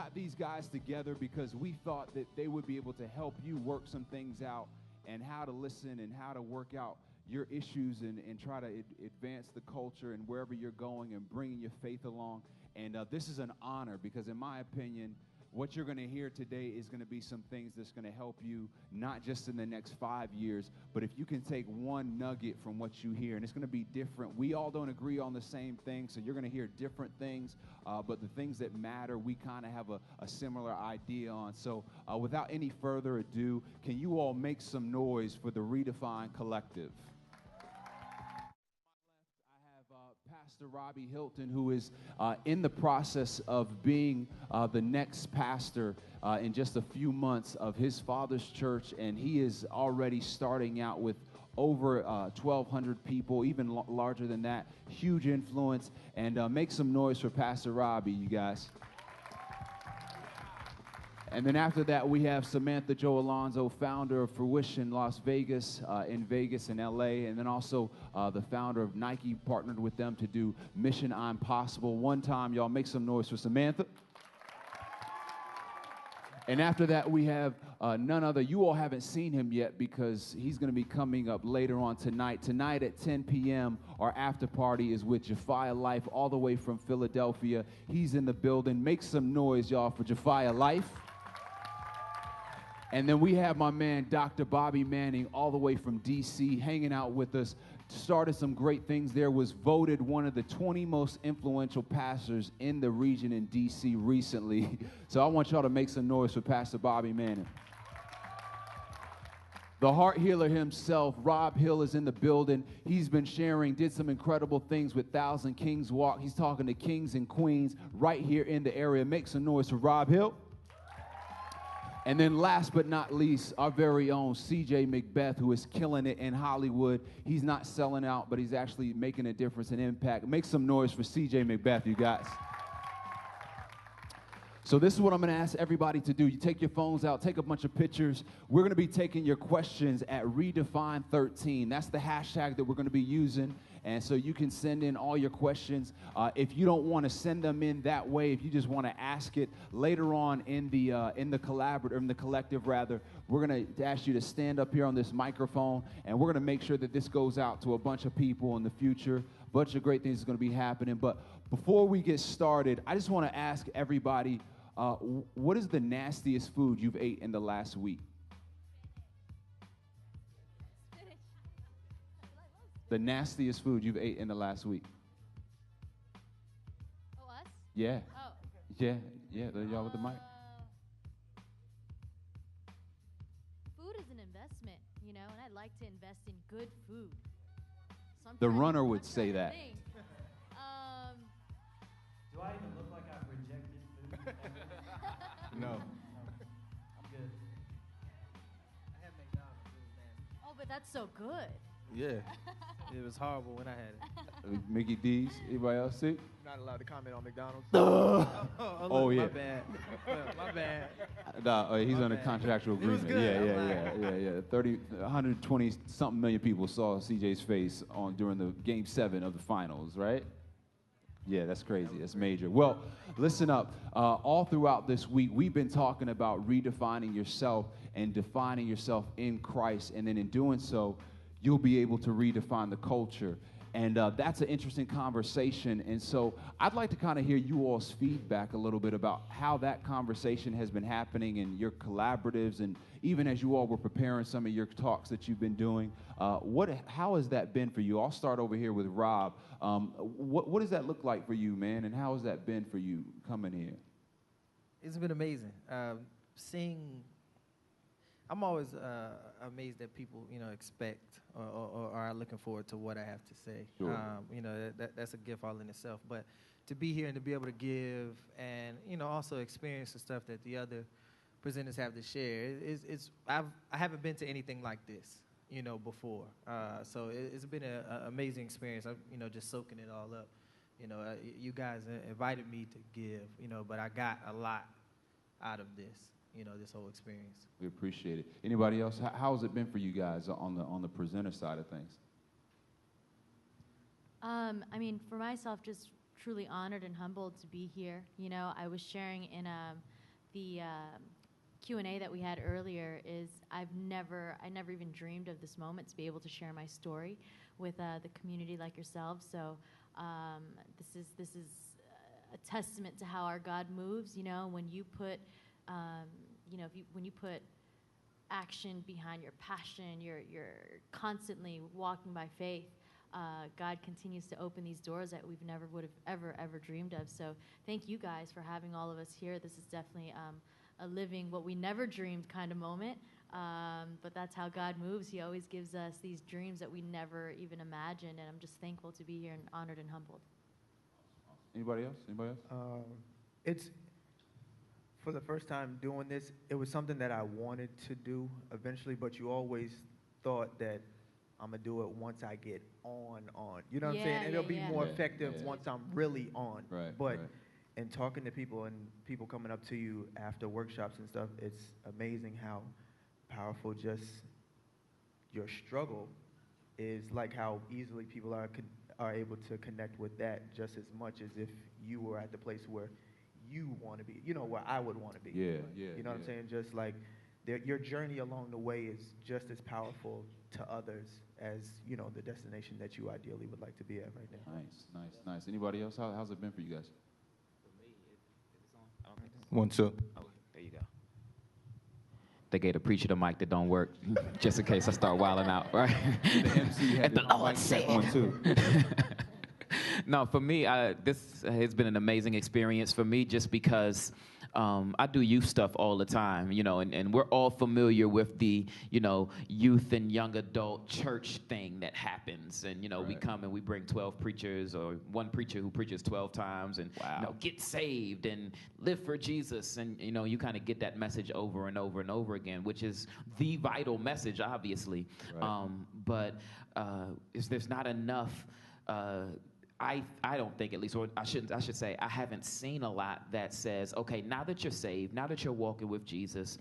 got these guys together because we thought that they would be able to help you work some things out and how to listen and how to work out your issues and try to advance the culture and wherever you're going and bringing your faith along. And this is an honor because, in my opinion, what you're going to hear today is going to be some things that's going to help you not just in the next 5 years, but if you can take one nugget from what you hear, and it's going to be different. We all don't agree on the same thing, so you're going to hear different things, but the things that matter, we kind of have a similar idea on. So without any further ado, can you all make some noise for the Redefine Collective? Pastor Robbie Hilton, who is in the process of being the next pastor in just a few months of his father's church, and he is already starting out with over 1,200 people, even larger than that, huge influence, and make some noise for Pastor Robbie, you guys. And then after that, we have Samantha Jo Alonzo, founder of Fruition Las Vegas, in Vegas and LA, and then also the founder of Nike, partnered with them to do Mission I'm Possible. One time, y'all make some noise for Samantha. And after that, we have none other. You all haven't seen him yet because he's going to be coming up later on tonight. Tonight at 10 p.m., our after party is with Jafia Life, all the way from Philadelphia. He's in the building. Make some noise, y'all, for Jafia Life. And then we have my man, Dr. Bobby Manning, all the way from D.C., hanging out with us. Started some great things there, was voted one of the 20 most influential pastors in the region in D.C. recently. So I want y'all to make some noise for Pastor Bobby Manning. The heart healer himself, Rob Hill, is in the building. He's been sharing, did some incredible things with Thousand Kings Walk. He's talking to kings and queens right here in the area. Make some noise for Rob Hill. And then last but not least, our very own CJ McBath, who is killing it in Hollywood. He's not selling out, but he's actually making a difference and impact. Make some noise for CJ McBath, you guys. So this is what I'm going to ask everybody to do. You take your phones out, take a bunch of pictures. We're going to be taking your questions at Redefine13. That's the hashtag that we're going to be using. And so you can send in all your questions. If you don't want to send them in that way, if you just want to ask it later on in the collective, we're going to ask you to stand up here on this microphone, and we're going to make sure that this goes out to a bunch of people in the future. A bunch of great things are going to be happening. But before we get started, I just want to ask everybody, what is the nastiest food you've ate in the last week? The nastiest food you've ate in the last week? Oh, us? Yeah. Oh. Yeah, y'all with the mic. Food is an investment, and I'd like to invest in good food. The runner would say that. Do I even look like I've rejected food? No. I'm good. I had McDonald's. It was nasty. Oh, but that's so good. Yeah, it was horrible when I had it. Mickey D's. Anybody else see? Not allowed to comment on McDonald's. Oh, yeah. My bad. My bad. He's My on a bad. contractual It was agreement. good. 120 something million people saw CJ's face during the Game 7 of the finals, right? Yeah, that's crazy. That's major. Well, listen up. All throughout this week, we've been talking about redefining yourself and defining yourself in Christ. And then in doing so, you'll be able to redefine the culture. And that's an interesting conversation. And so I'd like to kind of hear you all's feedback a little bit about how that conversation has been happening in your collaboratives, and even as you all were preparing some of your talks that you've been doing. How has that been for you? I'll start over here with Rob. What does that look like for you, man? And how has that been for you coming here? It's been amazing. I'm always amazed that people, expect or are looking forward to what I have to say. Sure. That's a gift all in itself. But to be here and to be able to give and, also experience the stuff that the other presenters have to share, I haven't been to anything like this, before. So it's been an amazing experience. I'm, just soaking it all up. You guys invited me to give, but I got a lot out of this. This whole experience. We appreciate it. Anybody else? How has it been for you guys on the presenter side of things? For myself, just truly honored and humbled to be here. I was sharing in the Q&A that we had earlier is I never even dreamed of this moment to be able to share my story with the community like yourselves. So this is a testament to how our God moves. You know, when you put when you put action behind your passion, you're constantly walking by faith. God continues to open these doors that we've never would have ever dreamed of. So thank you guys for having all of us here. This is definitely a living what we never dreamed kind of moment. But that's how God moves. He always gives us these dreams that we never even imagined. And I'm just thankful to be here and honored and humbled. Anybody else? It's for the first time doing this. It was something that I wanted to do eventually, but you always thought that I'm gonna do it once I get on. You know what I'm saying? And it'll be more effective once I'm really on. But in talking to people and people coming up to you after workshops and stuff, it's amazing how powerful just your struggle is, like how easily people are able to connect with that just as much as if you were at the place where you want to be, you know, where I would want to be. You know what I'm saying? Just like your journey along the way is just as powerful to others as, you know, the destination that you ideally would like to be at right now. Nice. Anybody else? How's it been for you guys? For me, it's on. I don't think it's 1, 2. Oh, there you go. They gave the preacher the mic that don't work, just in case I start wilding out, right? The MC had the Lord said. 1, 2. No, for me, this has been an amazing experience for me just because I do youth stuff all the time, you know, and we're all familiar with the, you know, youth and young adult church thing that happens. And, you know, we come and we bring 12 preachers or one preacher who preaches 12 times and, you know, get saved and live for Jesus. And, you know, you kind of get that message over and over and over again, which is the vital message, obviously. But there's not enough I don't think, at least, or I should say, I haven't seen a lot that says, okay, now that you're saved, now that you're walking with Jesus,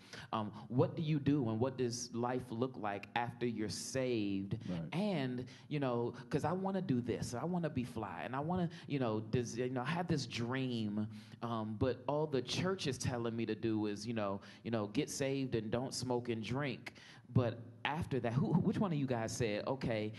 what do you do and what does life look like after you're saved? And, you know, because I want to do this, I want to be fly, and I want to, you know, I have this dream, but all the church is telling me to do is, you know, get saved and don't smoke and drink. But after that, which one of you guys said, okay,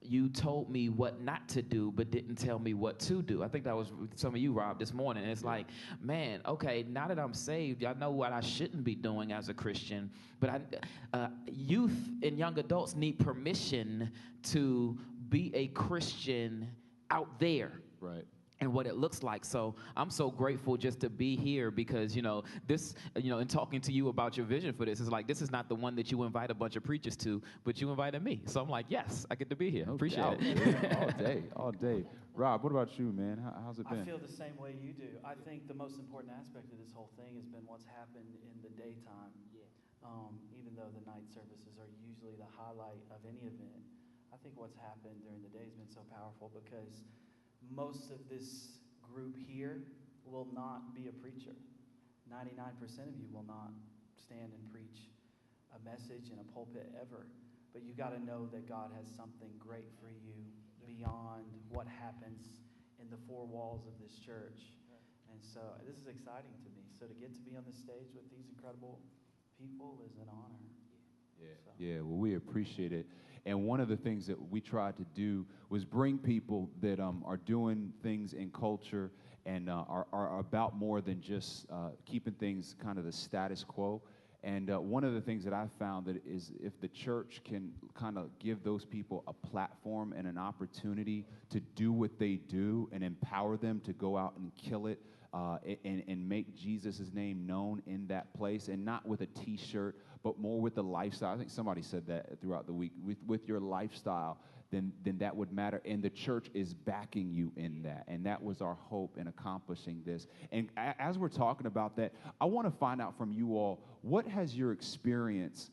you told me what not to do, but didn't tell me what to do? I think that was some of you, Rob, this morning. And it's like, man, okay, now that I'm saved, I know what I shouldn't be doing as a Christian. But youth and young adults need permission to be a Christian out there. And what it looks like. So I'm so grateful just to be here because, you know, this, you know, in talking to you about your vision for this, is like, this is not the one that you invite a bunch of preachers to, but you invited me. So I'm like, yes, I get to be here. Appreciate it. All day. Rob, what about you, man? How's it been? I feel the same way you do. I think the most important aspect of this whole thing has been what's happened in the daytime. Even though the night services are usually the highlight of any event, I think what's happened during the day has been so powerful because most of this group here will not be a preacher. 99% of you will not stand and preach a message in a pulpit ever. But you got to know that God has something great for you beyond what happens in the four walls of this church. And so this is exciting to me. So to get to be on this stage with these incredible people is an honor. Well, we appreciate it. And one of the things that we tried to do was bring people that are doing things in culture and are about more than just keeping things kind of the status quo. And one of the things that I've found that is if the church can kind of give those people a platform and an opportunity to do what they do and empower them to go out and kill it and make Jesus' name known in that place, and not with a T-shirt, but more with the lifestyle. I think somebody said that throughout the week. With your lifestyle, then that would matter. And the church is backing you in that. And that was our hope in accomplishing this. And as we're talking about that, I want to find out from you all, what has your experience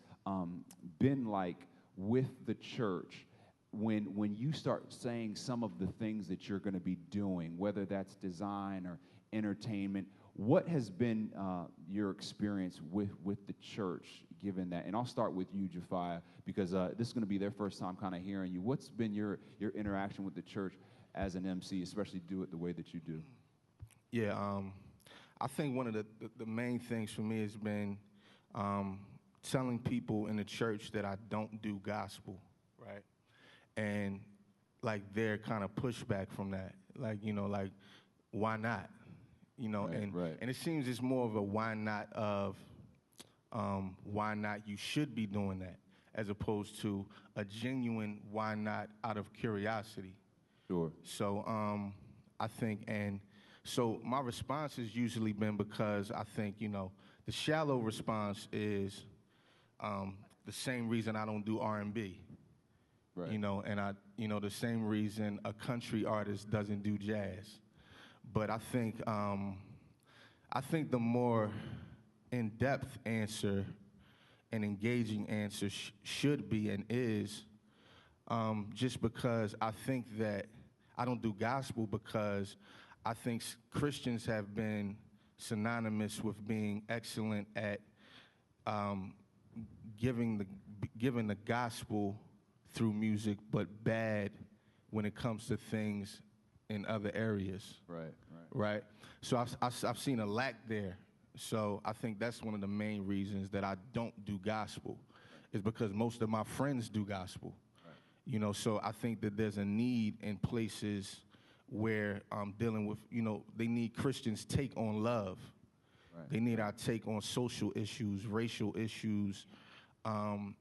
been like with the church when you start saying some of the things that you're going to be doing, whether that's design or entertainment? What has been your experience with the church, given that? And I'll start with you, Jafia, because this is going to be their first time kind of hearing you. What's been your interaction with the church as an MC, especially do it the way that you do? Yeah, I think one of the main things for me has been telling people in the church that I don't do gospel, right? And like their kind of pushback from that, like, you know, like, why not? You know, and it seems it's more of a why not of why not you should be doing that, as opposed to a genuine why not out of curiosity. Sure. So I think, and so my response has usually been, because I think, you know, the shallow response is the same reason I don't do R&B. Right. You know, and the same reason a country artist doesn't do jazz. But I think the more in-depth answer and engaging answer should be and is just because I think that I don't do gospel, because I think Christians have been synonymous with being excellent at giving the gospel through music, but bad when it comes to things in other areas. Right. So I've seen a lack there. So I think that's one of the main reasons that I don't do gospel, is because most of my friends do gospel. Right. You know, so I think that there's a need in places where I'm dealing with, you know, they need Christians' take on love. Right. They need our take on social issues, racial issues,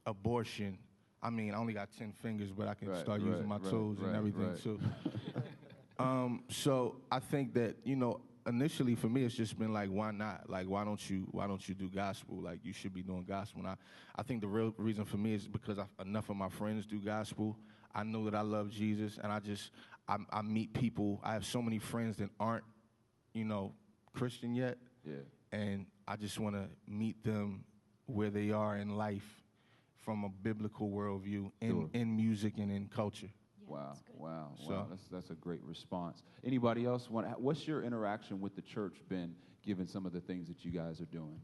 abortion. I mean, I only got 10 fingers, but I can start using my toes and everything too. So I think that, you know, initially for me, it's just been like, why not? Like, why don't you do gospel? Like, you should be doing gospel. And I think the real reason for me is because enough of my friends do gospel. I know that I love Jesus, and I meet people. I have so many friends that aren't, you know, Christian yet. Yeah. And I just want to meet them where they are in life from a biblical worldview in music and in culture. Yeah, wow. That's a great response. Anybody else what's your interaction with the church been, given some of the things that you guys are doing?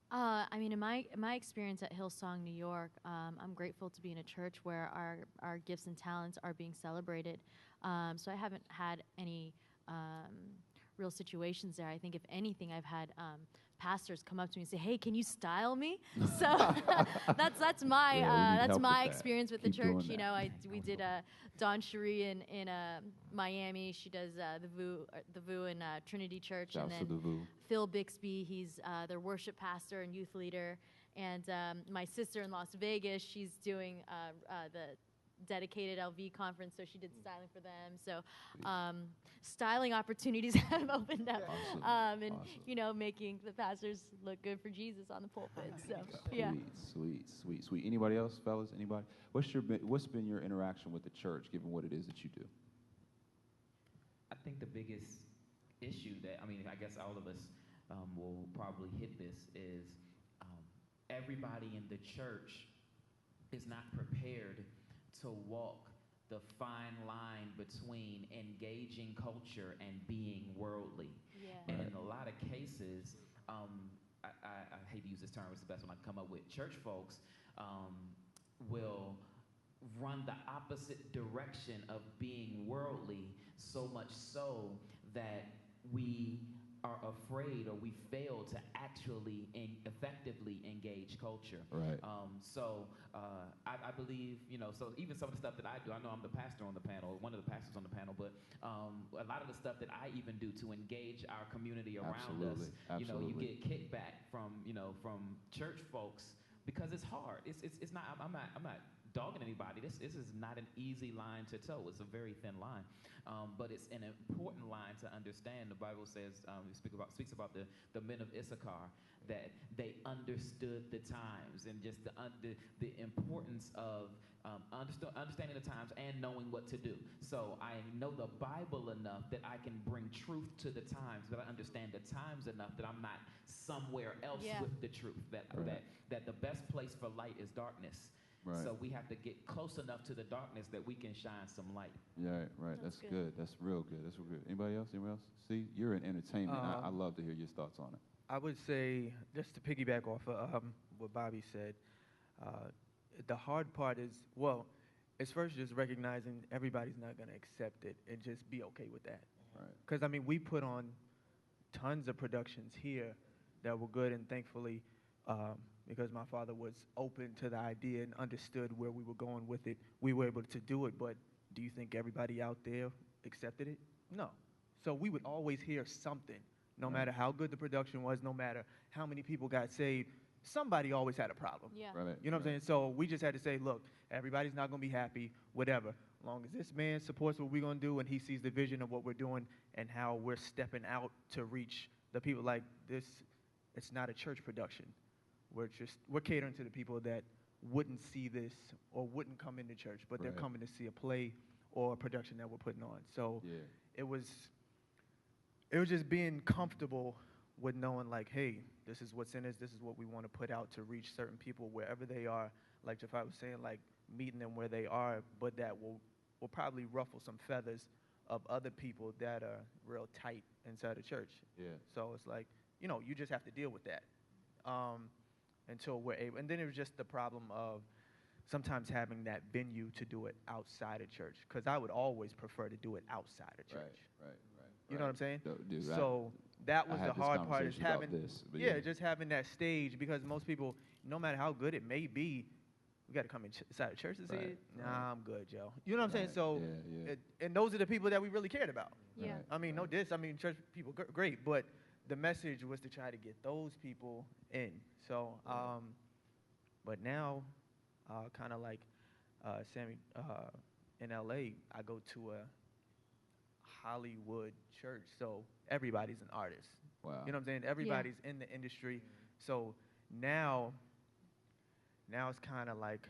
I mean, in my experience at Hillsong, New York, I'm grateful to be in a church where our gifts and talents are being celebrated. So I haven't had any real situations there. I think if anything, I've had pastors come up to me and say, "Hey, can you style me?" So that's my experience with the church. You know, we did Dawn Cherie in Miami. She does the VU in Trinity Church, and then Phil Bixby, he's their worship pastor and youth leader. And my sister in Las Vegas, she's doing the dedicated LV conference, so she did styling for them. So styling opportunities have opened up, and you know, making the pastors look good for Jesus on the pulpit. So yeah. Sweet. Anybody else, fellas? Anybody? What's been your interaction with the church, given what it is that you do? I think the biggest issue that, I mean, I guess all of us will probably hit this is everybody in the church is not prepared to walk the fine line between engaging culture and being worldly. Yeah. And in a lot of cases, I hate to use this term, it's the best one I can come up with, church folks will run the opposite direction of being worldly, so much so that we are afraid or we fail to actually effectively engage culture. Right. I believe, you know, so even some of the stuff that I do, I know I'm the pastor on the panel, one of the pastors on the panel, but a lot of the stuff that I even do to engage our community around us, you know, you get kickback from church folks because it's hard. It's not, I'm not dogging anybody. This is not an easy line to toe. It's a very thin line, but it's an important line to understand. The Bible says, speaks about the men of Issachar, that they understood the times, and just the importance of understanding the times and knowing what to do. So I know the Bible enough that I can bring truth to the times, but I understand the times enough that I'm not somewhere else with the truth. That the best place for light is darkness. Right. So we have to get close enough to the darkness that we can shine some light. Yeah, right. That's good. That's real good. That's real good. Anybody else? See, you're in entertainment. I love to hear your thoughts on it. I would say, just to piggyback off of what Bobby said, the hard part is, well, it's first just recognizing everybody's not going to accept it and just be okay with that, Because, I mean, we put on tons of productions here that were good, and thankfully, because my father was open to the idea and understood where we were going with it, we were able to do it. But do you think everybody out there accepted it? No. So we would always hear something, no matter how good the production was, no matter how many people got saved. Somebody always had a problem. Yeah. You know what I'm saying? So we just had to say, look, everybody's not going to be happy, whatever. As long as this man supports what we're going to do and he sees the vision of what we're doing and how we're stepping out to reach the people like this, it's not a church production. We're catering to the people that wouldn't see this or wouldn't come into church, but they're coming to see a play or a production that we're putting on. So it was just being comfortable with knowing, like, hey, this is what's in us. This is what we want to put out to reach certain people wherever they are. Like Jafar was saying, like meeting them where they are, but that will probably ruffle some feathers of other people that are real tight inside the church. So it's like, you know, you just have to deal with that until we're able. And then it was just the problem of sometimes having that venue to do it outside of church, because I would always prefer to do it outside of church. You know what I'm saying? So that was the hard part, is having just having that stage, because most people, no matter how good it may be, we got to come inside the church to see it. Nah, I'm good, Joe. You know what I'm saying? So, and those are the people that we really cared about. I mean, no diss. I mean, church people, great, but the message was to try to get those people in. So, but now, kind of like Sammy in L.A., I go to a Hollywood church, so everybody's an artist. You know what I'm saying? Everybody's in the industry. So now it's kind of like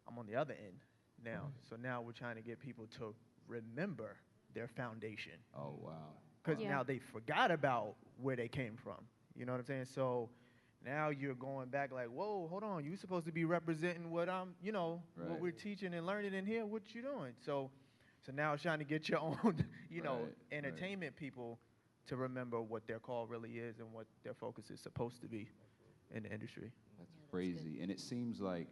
I'm on the other end now. So now we're trying to get people to remember their foundation. Oh, wow. Because now they forgot about where they came from. You know what I'm saying? So now you're going back like, whoa, hold on. You're supposed to be representing what what we're teaching and learning in here. What you doing? So now it's trying to get your own, entertainment people to remember what their call really is and what their focus is supposed to be in the industry. That's crazy. And it seems like,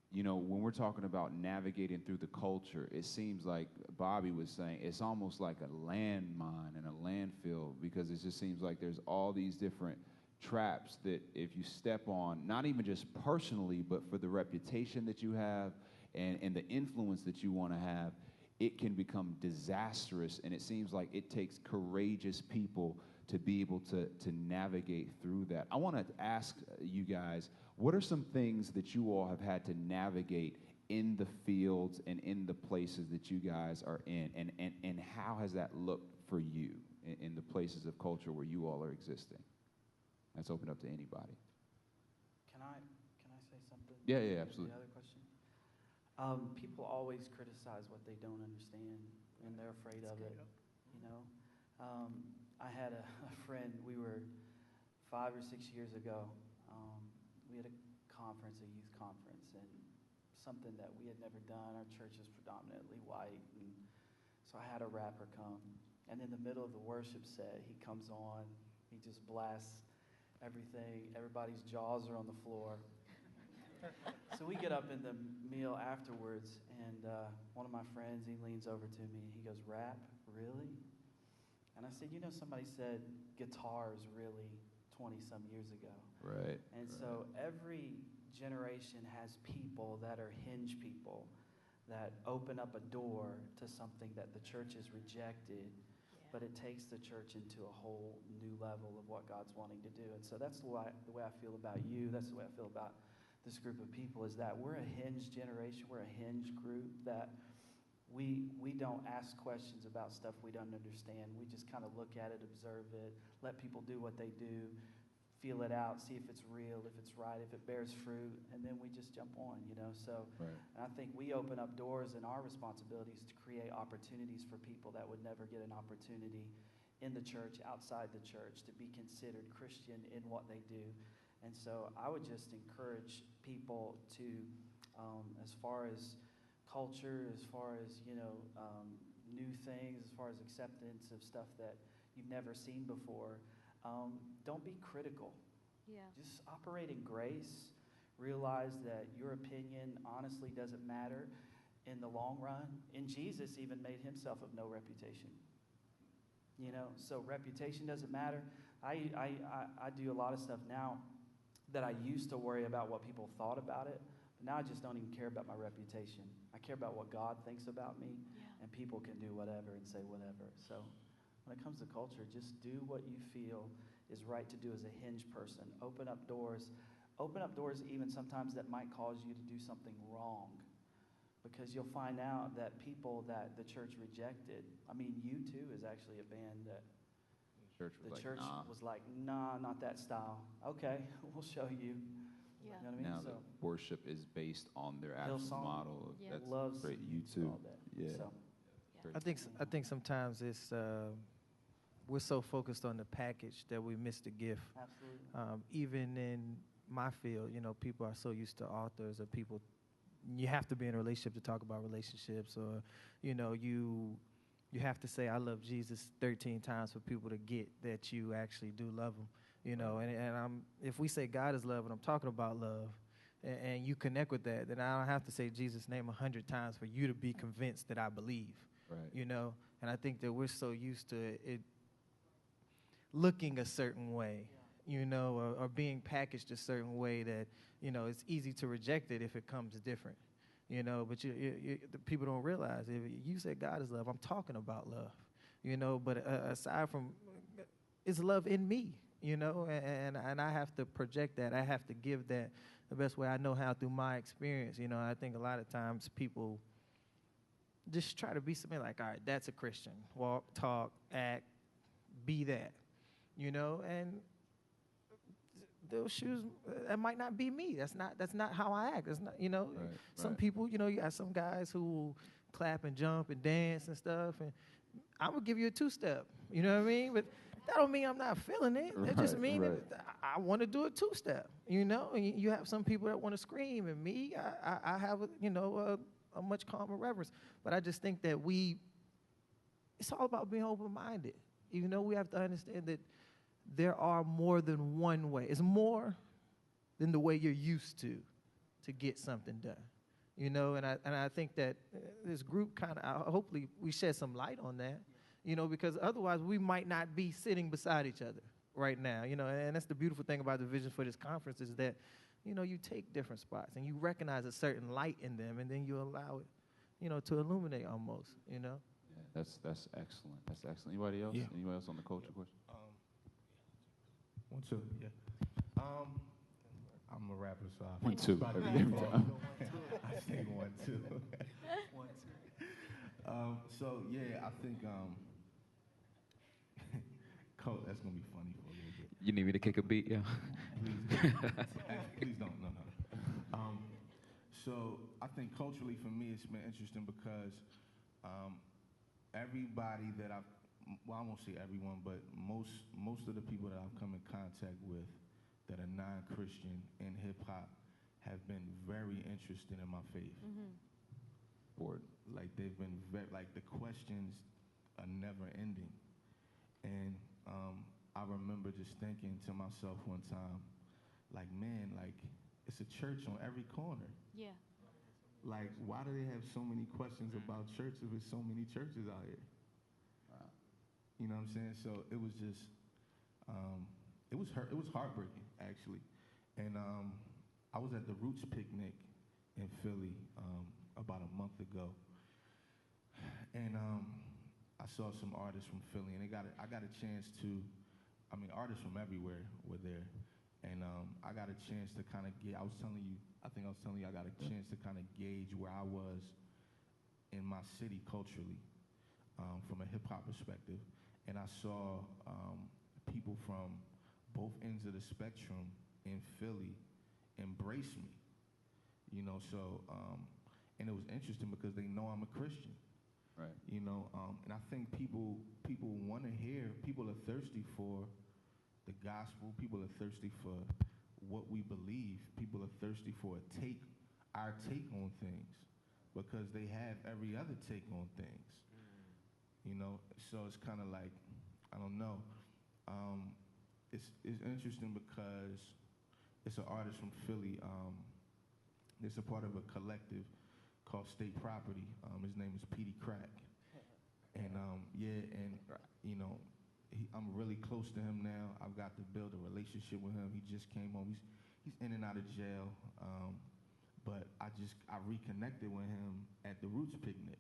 you know, when we're talking about navigating through the culture, it seems like Bobby was saying it's almost like a landmine and a landfill, because it just seems like there's all these different traps that if you step on, not even just personally, but for the reputation that you have and the influence that you want to have, it can become disastrous. And it seems like it takes courageous people to be able to navigate through that. I want to ask you guys, what are some things that you all have had to navigate in the fields and in the places that you guys are in? And how has that looked for you in the places of culture where you all are existing? Let's open up to anybody. Can I say something? Yeah, absolutely. The other question? People always criticize what they don't understand, and they're afraid of it, you know? I had a friend, we were 5 or 6 years ago, we had a conference, a youth conference, and something that we had never done. Our church is predominantly white, and so I had a rapper come, and in the middle of the worship set, he comes on, he just blasts everything, everybody's jaws are on the floor. So we get up in the meal afterwards, and one of my friends, he leans over to me, he goes, "Rap, really?" And I said, you know, somebody said guitars really 20-some years ago. Right. And so every generation has people that are hinge people that open up a door to something that the church has rejected, but it takes the church into a whole new level of what God's wanting to do. And so that's the way I feel about you. That's the way I feel about this group of people, is that we're a hinge generation. We're a hinge group that we don't ask questions about stuff we don't understand. We just kind of look at it, observe it, let people do what they do, feel it out, see if it's real, if it's right, if it bears fruit, and then we just jump on, you know. So and I think we open up doors, and our responsibility is to create opportunities for people that would never get an opportunity in the church, outside the church, to be considered Christian in what they do. And so I would just encourage people to, as far as culture, as far as, you know, new things, as far as acceptance of stuff that you've never seen before, don't be critical. Just operate in grace. Realize that your opinion honestly doesn't matter in the long run. And Jesus even made himself of no reputation. You know, so reputation doesn't matter. I do a lot of stuff now that I used to worry about what people thought about it, but now I just don't even care about my reputation. I care about what God thinks about me, and people can do whatever and say whatever. So when it comes to culture, just do what you feel is right to do as a hinge person. Open up doors even sometimes that might cause you to do something wrong, because you'll find out that people that the church rejected, I mean, U2 is actually a band that the church was like, nah, not that style. Okay, we'll show you. Yeah. You know what I mean? Now So, the worship is based on their actual Hillsong, model. Yeah. That's loves great. You too. all that. Yeah. So, Great. I think sometimes it's we're so focused on the package that we miss the gift. absolutely. Even in my field, you know, people are so used to authors or people. You have to be in a relationship to talk about relationships, or you know, you have to say I love Jesus 13 times for people to get that you actually do love him. You know, and if we say God is love and I'm talking about love, and you connect with that, then I don't have to say Jesus' name 100 times for you to be convinced that I believe. Right. You know, and I think that we're so used to it looking a certain way, you know, or being packaged a certain way that, you know, it's easy to reject it if it comes different, you know, but the people don't realize if you say God is love, I'm talking about love, you know, but aside from, it's love in me, you know, and I have to project that. I have to give that the best way I know how through my experience, you know. I think a lot of times people just try to be something like, all right, that's a Christian. Walk, talk, act, be that, you know, and those shoes, that might not be me. That's not how I act. That's not, you know, some people, you know, you got some guys who will clap and jump and dance and stuff, and I'm gonna give you a two-step, you know what I mean? But that don't mean I'm not feeling it. That just means that I want to do a two-step, you know? And you have some people that want to scream, and me, I have, a much calmer reverence. But I just think that it's all about being open-minded. You know, we have to understand that there are more than one way. It's more than the way you're used to get something done. You know, and I think that this group kind of, hopefully we shed some light on that, you know, because otherwise we might not be sitting beside each other right now, you know, and that's the beautiful thing about the vision for this conference is that, you know, you take different spots and you recognize a certain light in them, and then you allow it, you know, to illuminate almost, you know. Yeah, that's excellent. That's excellent. Anybody else? Yeah. Anybody else on the culture question? 1, 2, yeah. I'm a rapper, so 1, 2. I say 1, 2. So yeah, I think Coach, that's gonna be funny for a little bit. You need me to kick a beat, yeah? Please don't. No. So I think culturally for me, it's been interesting because everybody that I won't say everyone, but most of the people that I've come in contact with that are non-Christian in hip-hop have been very interested in my faith. Mm-hmm. Like they've been like the questions are never ending. And I remember just thinking to myself one time, like, man, like it's a church on every corner. Yeah. Like, why do they have so many questions about church if there's so many churches out here? You know what I'm saying? So it was just, it was heartbreaking, actually. And I was at the Roots picnic in Philly about a month ago. And I saw some artists from Philly, and I got a chance to, artists from everywhere were there. And I got a chance to kind of I think I was telling you I got a chance to kind of gauge where I was in my city culturally from a hip-hop perspective. And I saw people from both ends of the spectrum in Philly embrace me, you know, so, and it was interesting because they know I'm a Christian. Right. You know, and I think people want to hear, people are thirsty for the gospel, people are thirsty for what we believe, people are thirsty for our take on things, because they have every other take on things. You know, so it's kind of like, I don't know. It's interesting because it's an artist from Philly. It's a part of a collective called State Property. His name is Petey Crack. And I'm really close to him now. I've got to build a relationship with him. He just came home. He's in and out of jail. But I reconnected with him at the Roots picnic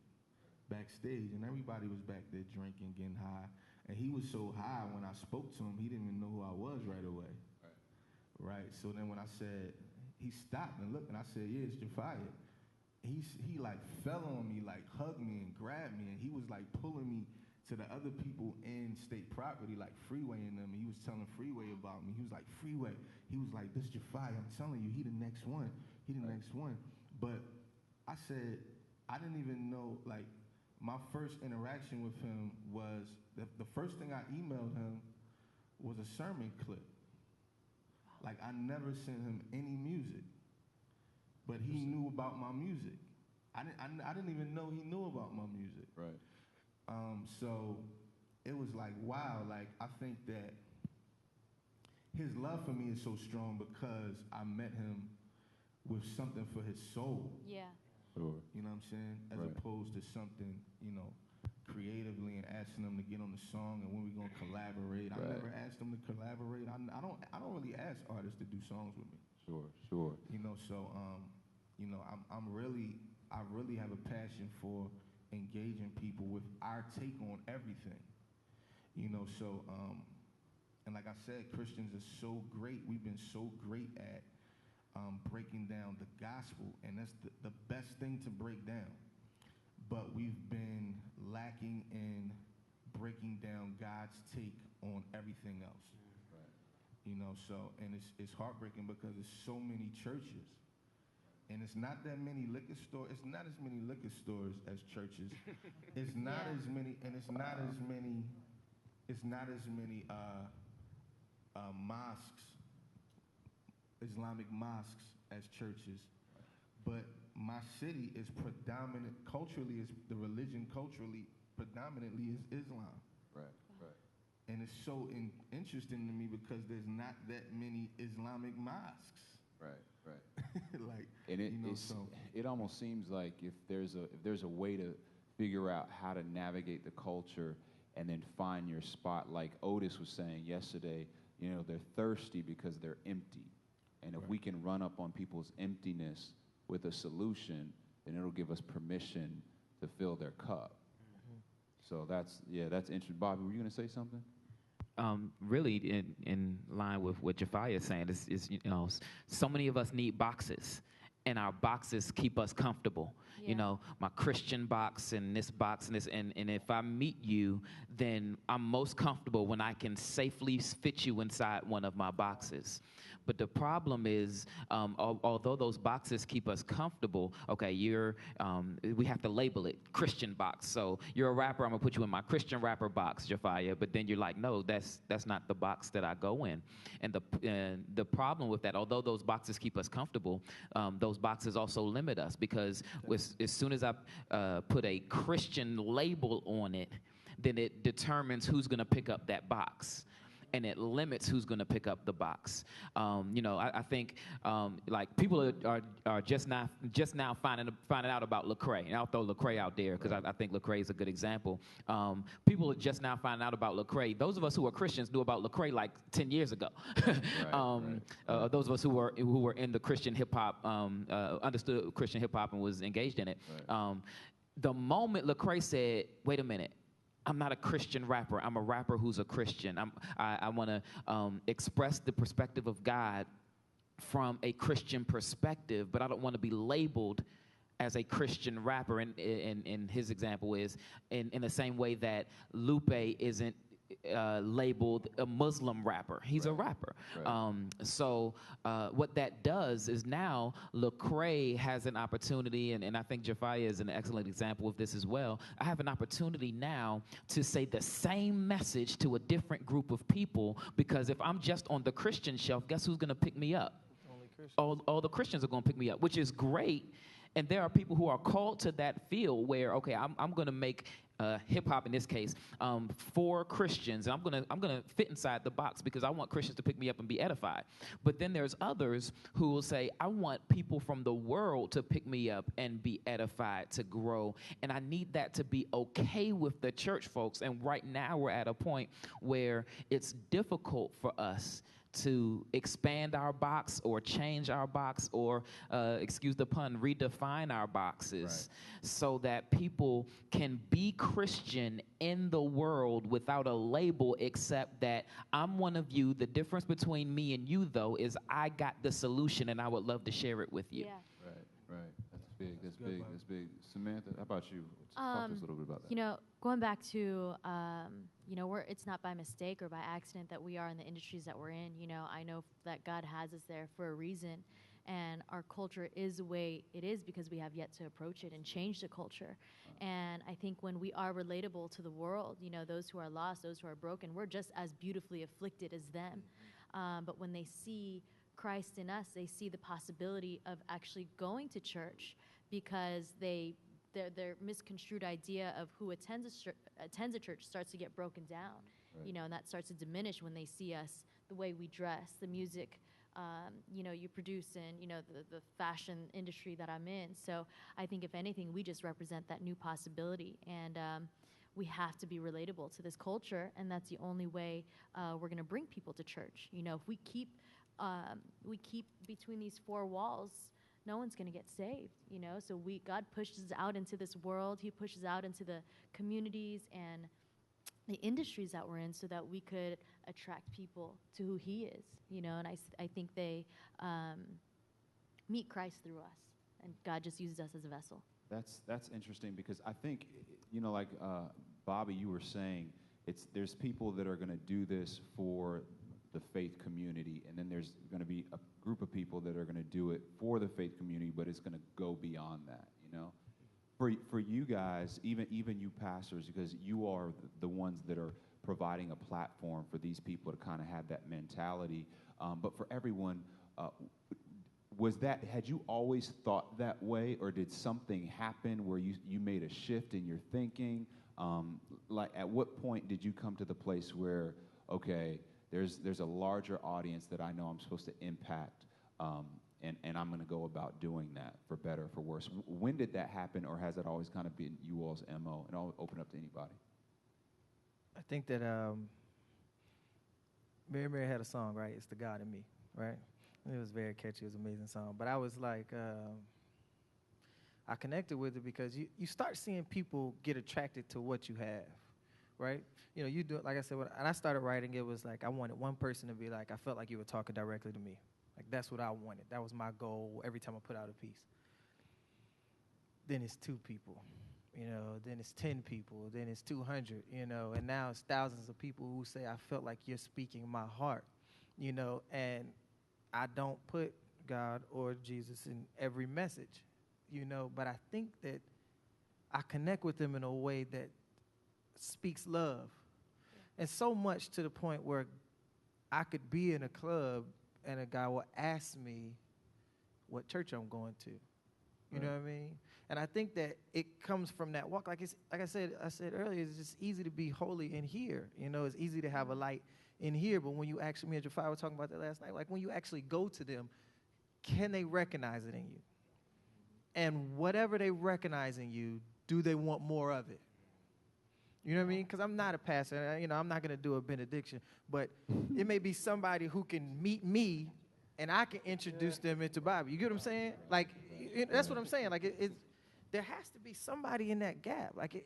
backstage, and everybody was back there drinking, getting high. And he was so high when I spoke to him, he didn't even know who I was right away. Right? So then when I said, he stopped and looked, and I said, yeah, it's Jafia. He like fell on me, like hugged me and grabbed me, and he was like pulling me to the other people in state property, like Freeway and them, and he was telling Freeway about me. He was like, Freeway. He was like, this Jafia, I'm telling you, he the next one. He the next one. But I said, I didn't even know, like, my first interaction with him was, the first thing I emailed him was a sermon clip. Like, I never sent him any music, but he knew about my music. I didn't even know he knew about my music. Right. So it was like, wow, like, I think that his love for me is so strong because I met him with something for his soul. Yeah. Sure. You know what I'm saying? As opposed to something, creatively and asking them to get on the song and when we gonna collaborate. I never asked them to collaborate. I don't really ask artists to do songs with me. Sure. I really have a passion for engaging people with our take on everything. And like I said, Christians are so great. We've been so great at breaking down the gospel, and that's the best thing to break down. But we've been lacking in breaking down God's take on everything else. And it's heartbreaking because there's so many churches, and it's not that many liquor stores. It's not as many liquor stores as churches. It's not as many, and it's not as many. It's not as many mosques, Islamic mosques, as churches. But my city is predominant culturally. The religion culturally predominantly is Islam. Right. And it's so interesting to me because there's not that many Islamic mosques. Right. Like, and it almost seems like if there's a way to figure out how to navigate the culture and then find your spot, like Otis was saying yesterday, they're thirsty because they're empty. And if we can run up on people's emptiness with a solution, then it'll give us permission to fill their cup. So that's interesting. Bobby, were you going to say something? Really, in line with what Jafia is saying, is so many of us need boxes, and our boxes keep us comfortable. Yeah. My Christian box and this box and this, and if I meet you, then I'm most comfortable when I can safely fit you inside one of my boxes. But the problem is, although those boxes keep us comfortable, okay, we have to label it Christian box. So you're a rapper, I'm gonna put you in my Christian rapper box, Jafia. But then you're like, no, that's not the box that I go in. And the problem with that, although those boxes keep us comfortable, those boxes also limit us, because as soon as I put a Christian label on it, then it determines who's gonna pick up that box. And it limits who's going to pick up the box. I think like people are just now finding out about Lecrae, and I'll throw Lecrae out there because I think Lecrae is a good example. People are just now finding out about Lecrae. Those of us who are Christians knew about Lecrae like 10 years ago. Those of us who were in the Christian hip hop, understood Christian hip hop and was engaged in it. The moment Lecrae said, "Wait a minute, I'm not a Christian rapper. I'm a rapper who's a Christian. I want to express the perspective of God from a Christian perspective, but I don't want to be labeled as a Christian rapper." And his example is in the same way that Lupe isn't labeled a Muslim rapper. He's a rapper. So what that does is now Lecrae has an opportunity, and I think Jafia is an excellent example of this as well. I have an opportunity now to say the same message to a different group of people, because if I'm just on the Christian shelf, guess who's going to pick me up? All the Christians are going to pick me up, which is great. And there are people who are called to that field where, okay, I'm going to make hip hop in this case, for Christians, and I'm gonna fit inside the box because I want Christians to pick me up and be edified. But then there's others who will say, I want people from the world to pick me up and be edified, to grow, and I need that to be okay with the church folks. And right now we're at a point where it's difficult for us to expand our box or change our box or, excuse the pun, redefine our boxes, so that people can be Christian in the world without a label, except that I'm one of you. The difference between me and you, though, is I got the solution and I would love to share it with you. Yeah. Right. That's big. That's big. That's big. Samantha, how about you? Talk to us a little bit about that. You know, going back to, you know, it's not by mistake or by accident that we are in the industries that we're in. You know, I know that God has us there for a reason, and our culture is the way it is because we have yet to approach it and change the culture. And I think when we are relatable to the world, you know, those who are lost, those who are broken, we're just as beautifully afflicted as them. But when they see Christ in us, they see the possibility of actually going to church, because their misconstrued idea of who attends a church starts to get broken down, you know, and that starts to diminish when they see us, the way we dress, the music, you know, you produce, and, you know, the fashion industry that I'm in. So I think if anything, we just represent that new possibility, and we have to be relatable to this culture, and that's the only way we're going to bring people to church. You know, if we keep between these four walls, no one's going to get saved, you know. So God pushes out into this world. He pushes out into the communities and the industries that we're in, so that we could attract people to who He is, you know. And I think they meet Christ through us, and God just uses us as a vessel. That's interesting, because I think, you know, like Bobby, you were saying, there's people that are going to do this for the faith community, and then there's going to be a group of people that are going to do it for the faith community, but it's going to go beyond that, you know. For you guys, even you pastors, because you are the ones that are providing a platform for these people to kind of have that mentality, but for everyone, had you always thought that way, or did something happen where you made a shift in your thinking? Like, at what point did you come to the place where, okay, there's a larger audience that I know I'm supposed to impact, and I'm going to go about doing that, for better or for worse? When did that happen, or has that always kind of been you all's MO? And I'll open up to anybody. I think that Mary had a song, right? It's The God in Me, right? It was very catchy. It was an amazing song. But I was like, I connected with it because you start seeing people get attracted to what you have, right? You know, you do it, like I said, when I started writing, it was like I wanted one person to be like, I felt like you were talking directly to me. Like, that's what I wanted. That was my goal every time I put out a piece. Then it's 2 people, you know, then it's 10 people, then it's 200, you know, and now it's thousands of people who say, I felt like you're speaking my heart, you know, and I don't put God or Jesus in every message, you know, but I think that I connect with them in a way that speaks love. And so much to the point where I could be in a club and a guy will ask me what church I'm going to. You know what I mean? And I think that it comes from that walk. Like I said earlier, it's just easy to be holy in here. You know, it's easy to have a light in here. But when you actually, me and Jafar were talking about that last night, like when you actually go to them, can they recognize it in you? And whatever they recognize in you, do they want more of it? You know what I mean? Because I'm not a pastor. You know, I'm not going to do a benediction. But it may be somebody who can meet me, and I can introduce them into Bible. You get what I'm saying? Like, that's what I'm saying. Like, there has to be somebody in that gap. Like,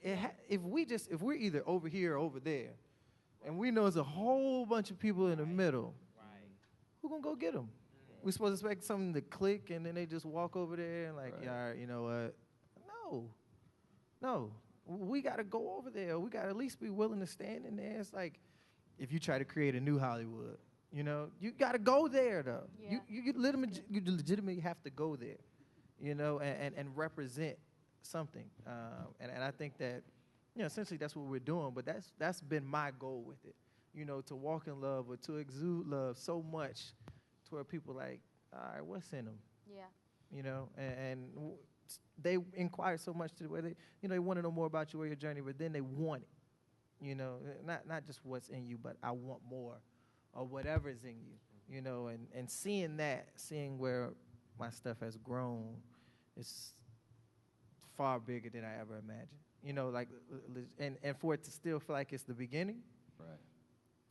if we're either over here or over there, and we know there's a whole bunch of people in the middle, who going to go get them? We're supposed to expect something to click, and then they just walk over there and like, yeah, you know what? No. We got to go over there. We got to at least be willing to stand in there. It's like if you try to create a new Hollywood, you know, you got to go there, though. Yeah. You legitimately have to go there, you know, and represent something. And I think that, you know, essentially that's what we're doing. But that's been my goal with it, you know, to walk in love or to exude love so much to where people like, all right, what's in them? Yeah. You know, and they inquire so much to where they want to know more about you or your journey, but then they want it, not just what's in you, but I want more, or whatever is in you, and seeing where my stuff has grown, is far bigger than I ever imagined, and for it to still feel like it's the beginning, right?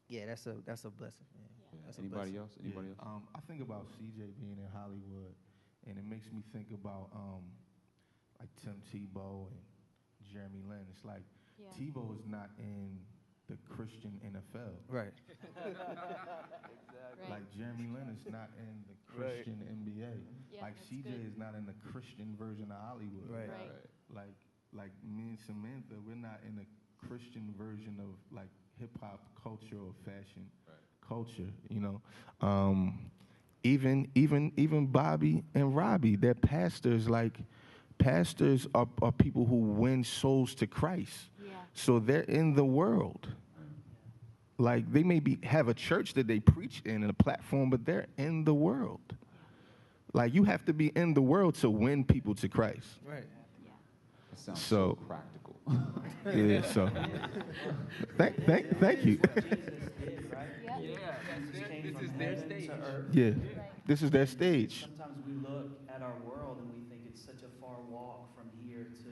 Yeah, that's a blessing, man. Yeah. Anybody else? I think about CJ being in Hollywood, and it makes me think about like Tim Tebow and Jeremy Lin. It's like Tebow is not in the Christian NFL. Right. Exactly. Like Jeremy Lin is not in the Christian NBA. Yeah, Like that's CJ good. is not in the Christian version of Hollywood. Right. Like me and Samantha, we're not in the Christian version of like hip hop culture or fashion culture. Even Bobby and Robbie, they're pastors. Like pastors are people who win souls to Christ. Yeah. So they're in the world. Like they may have a church that they preach in and a platform, but they're in the world. Like you have to be in the world to win people to Christ. Right. It sounds so practical. Yeah. So thank you. Jesus did, right? Yeah. This is their stage. Yeah. This is their stage. Sometimes we look at our world and we think it's such a far walk from here to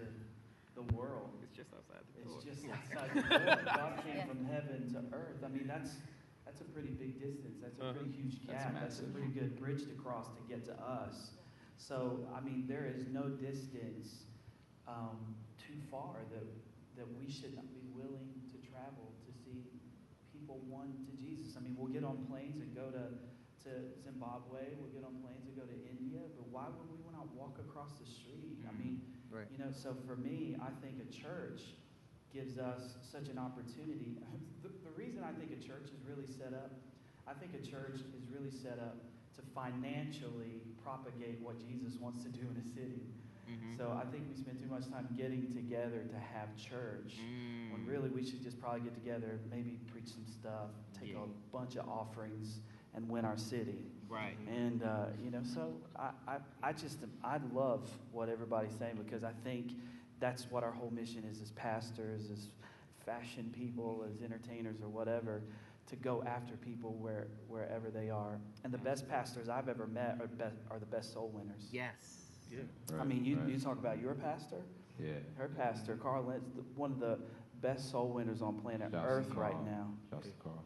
the world. It's just outside the door. It's just outside the door. God came from heaven to earth. I mean, that's a pretty big distance. That's a pretty huge gap. That's a pretty good bridge to cross to get to us. So, I mean, there is no distance too far that we should not be willing to travel to see people won to Jesus. I mean, we'll get on planes and go to Zimbabwe. We'll get on planes and go to India. But why would we not walk across the street? I mean, so for me, I think a church gives us such an opportunity. The reason I think a church is really set up, I think a church is really set up to financially propagate what Jesus wants to do in a city. So I think we spend too much time getting together to have church, when really we should just probably get together, maybe preach some stuff, take a bunch of offerings, and win our city. Right. And, so I love what everybody's saying, because I think that's what our whole mission is as pastors, as fashion people, as entertainers or whatever, to go after people wherever they are. And the best pastors I've ever met are the best soul winners. Yes. Yeah. I mean, you talk about your pastor. Yeah. Her pastor, Carl Lentz, one of the best soul winners on planet Earth right now. Shouts to Carl.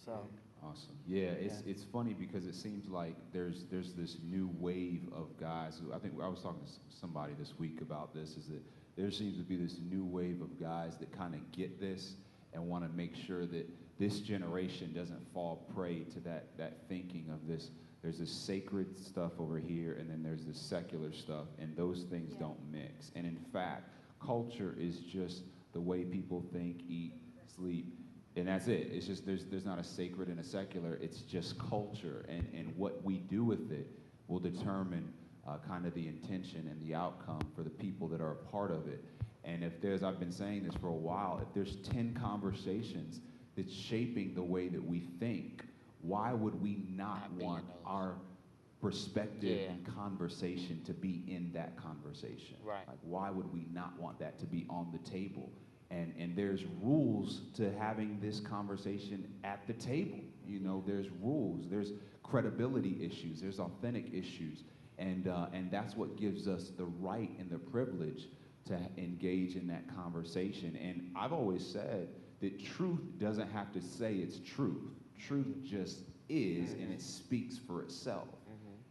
So awesome. Yeah, it's funny because it seems like there's this new wave of guys who, I think I was talking to somebody this week about this, is that there seems to be this new wave of guys that kind of get this and want to make sure that this generation doesn't fall prey to that thinking of this. There's this sacred stuff over here, and then there's this secular stuff, and those things don't mix. And in fact, culture is just the way people think, eat, sleep, and that's it. It's just there's not a sacred and a secular. It's just culture, and what we do with it will determine kind of the intention and the outcome for the people that are a part of it. And if there's, I've been saying this for a while, if there's 10 conversations that's shaping the way that we think, why would we not want our perspective and conversation to be in that conversation? Right. Like, why would we not want that to be on the table? And there's rules to having this conversation at the table. There's rules, there's credibility issues, there's authentic issues. And that's what gives us the right and the privilege to engage in that conversation. And I've always said that truth doesn't have to say it's truth. Truth just is, and it speaks for itself.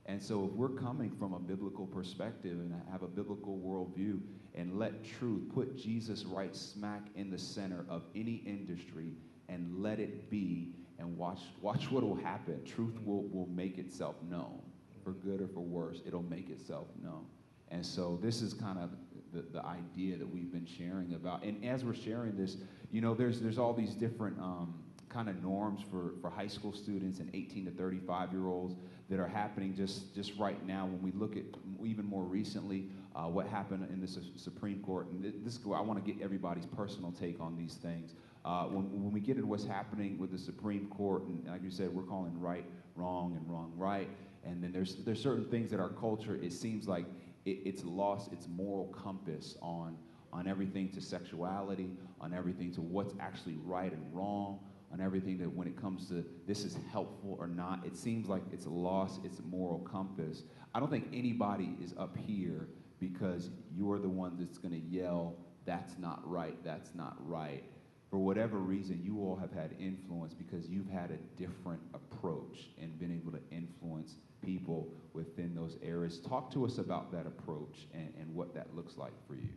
And so if we're coming from a biblical perspective and have a biblical worldview and let truth, put Jesus right smack in the center of any industry and let it be, and watch what will happen. Truth will make itself known. For good or for worse, it'll make itself known. And so this is kind of the idea that we've been sharing about. And as we're sharing this, there's all these different kind of norms for high school students and 18 to 35-year-olds that are happening just right now. When we look at even more recently what happened in the Supreme Court, and this I want to get everybody's personal take on these things. When we get into what's happening with the Supreme Court, and like you said, we're calling right wrong and wrong right, and then there's certain things that our culture, it seems like it's lost its moral compass on everything to sexuality, on everything to what's actually right and wrong, on everything that when it comes to this is helpful or not. It seems like it's lost its moral compass. I don't think anybody is up here because you're the one that's going to yell, that's not right, that's not right. For whatever reason, you all have had influence because you've had a different approach and been able to influence people within those areas. Talk to us about that approach and what that looks like for you.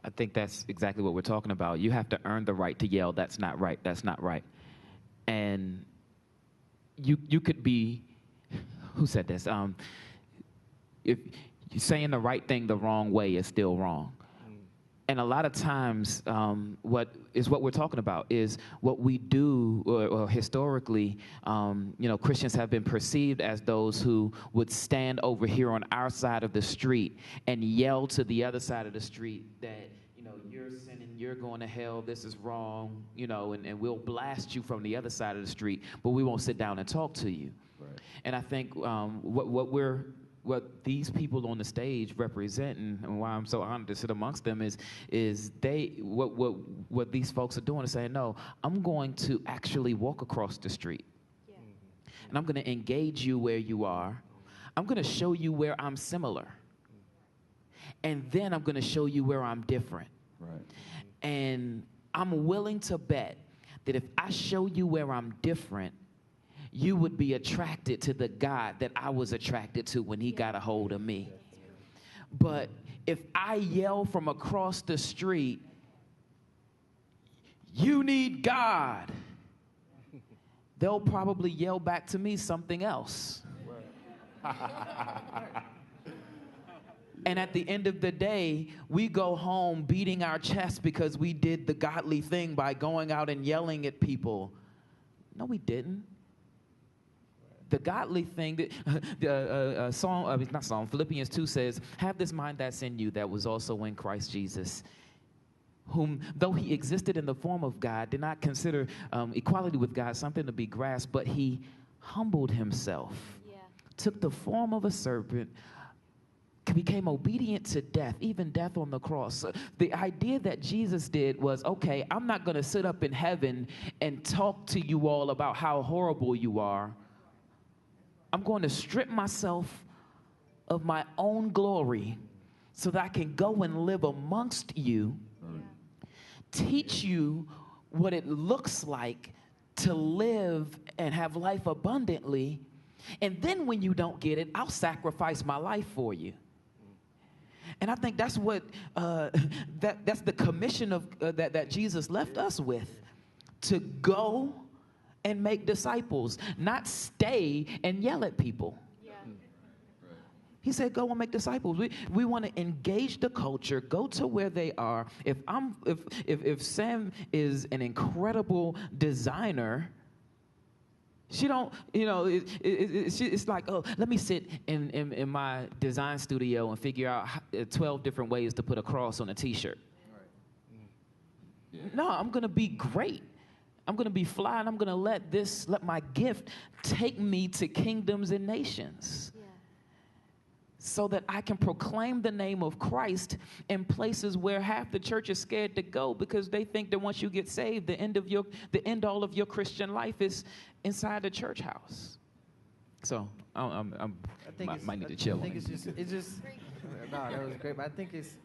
I think that's exactly what we're talking about. You have to earn the right to yell, that's not right, that's not right. And you could be, who said this? If you're saying the right thing the wrong way is still wrong. And a lot of times, what we're talking about is what we do, or historically, Christians have been perceived as those who would stand over here on our side of the street and yell to the other side of the street that, you're sinning, you're going to hell, this is wrong, and we'll blast you from the other side of the street, but we won't sit down and talk to you. Right. And I think what these people on the stage represent, and why I'm so honored to sit amongst them, is they what these folks are doing is saying, no, I'm going to actually walk across the street, and I'm going to engage you where you are. I'm going to show you where I'm similar, and then I'm going to show you where I'm different. Right. And I'm willing to bet that if I show you where I'm different, you would be attracted to the God that I was attracted to when he got a hold of me. But if I yell from across the street, you need God, they'll probably yell back to me something else. And at the end of the day, we go home beating our chest because we did the godly thing by going out and yelling at people. No, we didn't. The godly thing, Philippians 2 says, have this mind that's in you that was also in Christ Jesus, whom, though he existed in the form of God, did not consider equality with God something to be grasped, but he humbled himself, took the form of a serpent, became obedient to death, even death on the cross. So the idea that Jesus did was, okay, I'm not going to sit up in heaven and talk to you all about how horrible you are. I'm going to strip myself of my own glory so that I can go and live amongst you, teach you what it looks like to live and have life abundantly, and then when you don't get it, I'll sacrifice my life for you. And I think that's what that's the commission of that Jesus left us with, to go and make disciples, not stay and yell at people. Yeah. He said, go and make disciples. We want to engage the culture, go to where they are. If Sam is an incredible designer, she don't, it's like, oh, let me sit in my design studio and figure out 12 different ways to put a cross on a T-shirt. Right. Yeah. No, I'm going to be great. I'm going to be fly, and I'm going to let my gift take me to kingdoms and nations. Yeah. So that I can proclaim the name of Christ in places where half the church is scared to go because they think that once you get saved, the end all of your Christian life is inside the church house. So I might need to chill. I think it's just no, that was great. But I think it's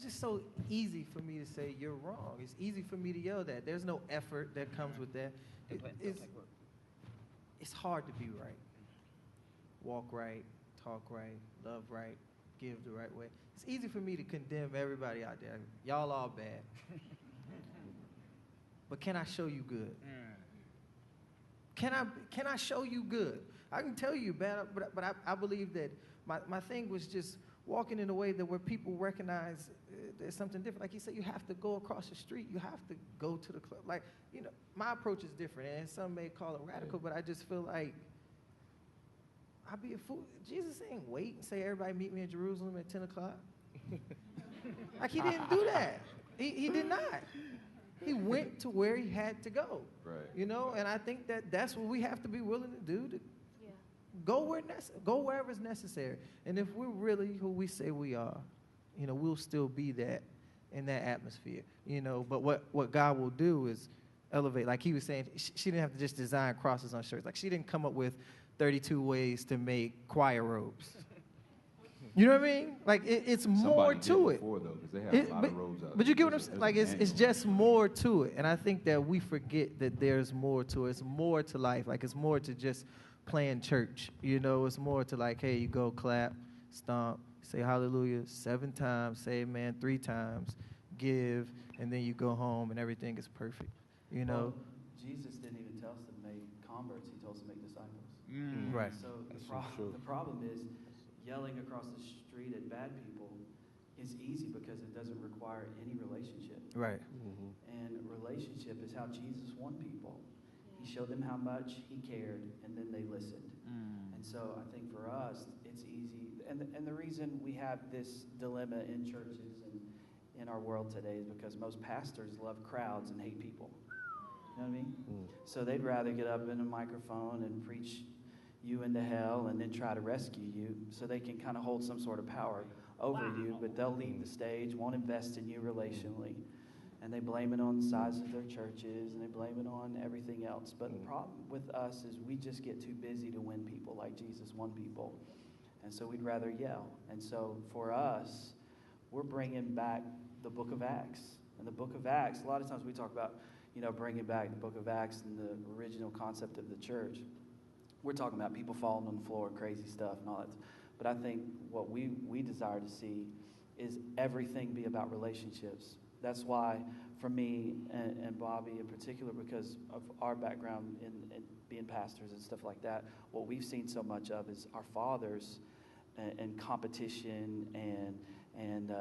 just so easy for me to say you're wrong. It's easy for me to yell that. There's no effort that comes with that. It's hard to be right. Walk right, talk right, love right, give the right way. It's easy for me to condemn everybody out there. Y'all all bad. But can I show you good? Can I show you good? I can tell you bad, but I believe that my thing was just walking in a way that where people recognize there's something different. Like he said, you have to go across the street. You have to go to the club. Like, my approach is different, and some may call it radical, but I just feel like I'd be a fool. Jesus ain't wait and say, everybody meet me in Jerusalem at 10 o'clock. Like, he didn't do that. He did not. He went to where he had to go. Right. And I think that's what we have to be willing to do, to go wherever's necessary. And if we're really who we say we are, we'll still be that in that atmosphere, But what God will do is elevate. Like he was saying, she didn't have to just design crosses on shirts. Like she didn't come up with 32 ways to make choir robes. You know what I mean? Like it's more to it. Before, though, 'cause they have a lot of robes out but you there. get what I'm saying? Like it's just more to it. And I think that we forget that there's more to it. It's more to life. Like it's more to just playing church. It's more to like, hey, you go clap, stomp, say hallelujah 7 times, say amen 3 times, give, and then you go home and everything is perfect. Well, Jesus didn't even tell us to make converts. He told us to make disciples. Right. So the problem is yelling across the street at bad people is easy because it doesn't require any relationship. Right. And relationship is how Jesus won people. He showed them how much he cared, and then they listened. And so I think for us, it's easy. And the reason we have this dilemma in churches and in our world today is because most pastors love crowds and hate people. You know what I mean? So they'd rather get up in a microphone and preach you into hell and then try to rescue you so they can kind of hold some sort of power over you, but they'll leave the stage, won't invest in you relationally, and they blame it on the size of their churches and they blame it on everything else. But the problem with us is we just get too busy to win people like Jesus won people, and so we'd rather yell. And so for us, we're bringing back the book of Acts. And the book of Acts, a lot of times we talk about bringing back the book of Acts and the original concept of the church. We're talking about people falling on the floor and crazy stuff and all that. But I think what we desire to see is everything be about relationships. That's why, for me and Bobby in particular, because of our background in being pastors and stuff like that, what we've seen so much of is our fathers and competition and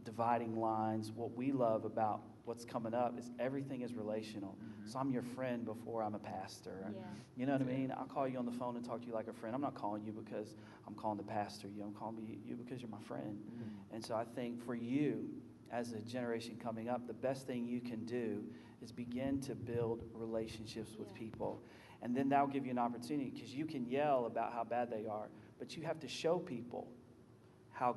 dividing lines. What we love about what's coming up is everything is relational. So I'm your friend before I'm a pastor. Yeah. You know what I mean? I'll call you on the phone and talk to you like a friend. I'm not calling you because I'm calling the pastor you. I'm calling you because you're my friend. And so I think for you, as a generation coming up, the best thing you can do is begin to build relationships with people. And then that'll give you an opportunity, because you can yell about how bad they are, but you have to show people how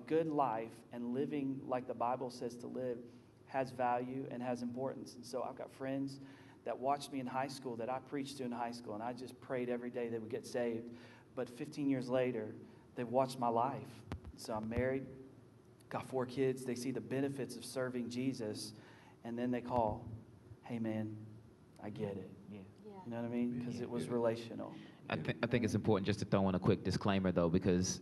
good life and living like the Bible says to live has value and has importance. And so I've got friends that watched me in high school that I preached to in high school, and I just prayed every day they would get saved. But 15 years later, they've watched my life. So I'm married, got 4 kids. They see the benefits of serving Jesus, and then they call, hey, man, I get it. Yeah. You know what I mean? Because it was relational. I think it's important just to throw in a quick disclaimer, though, because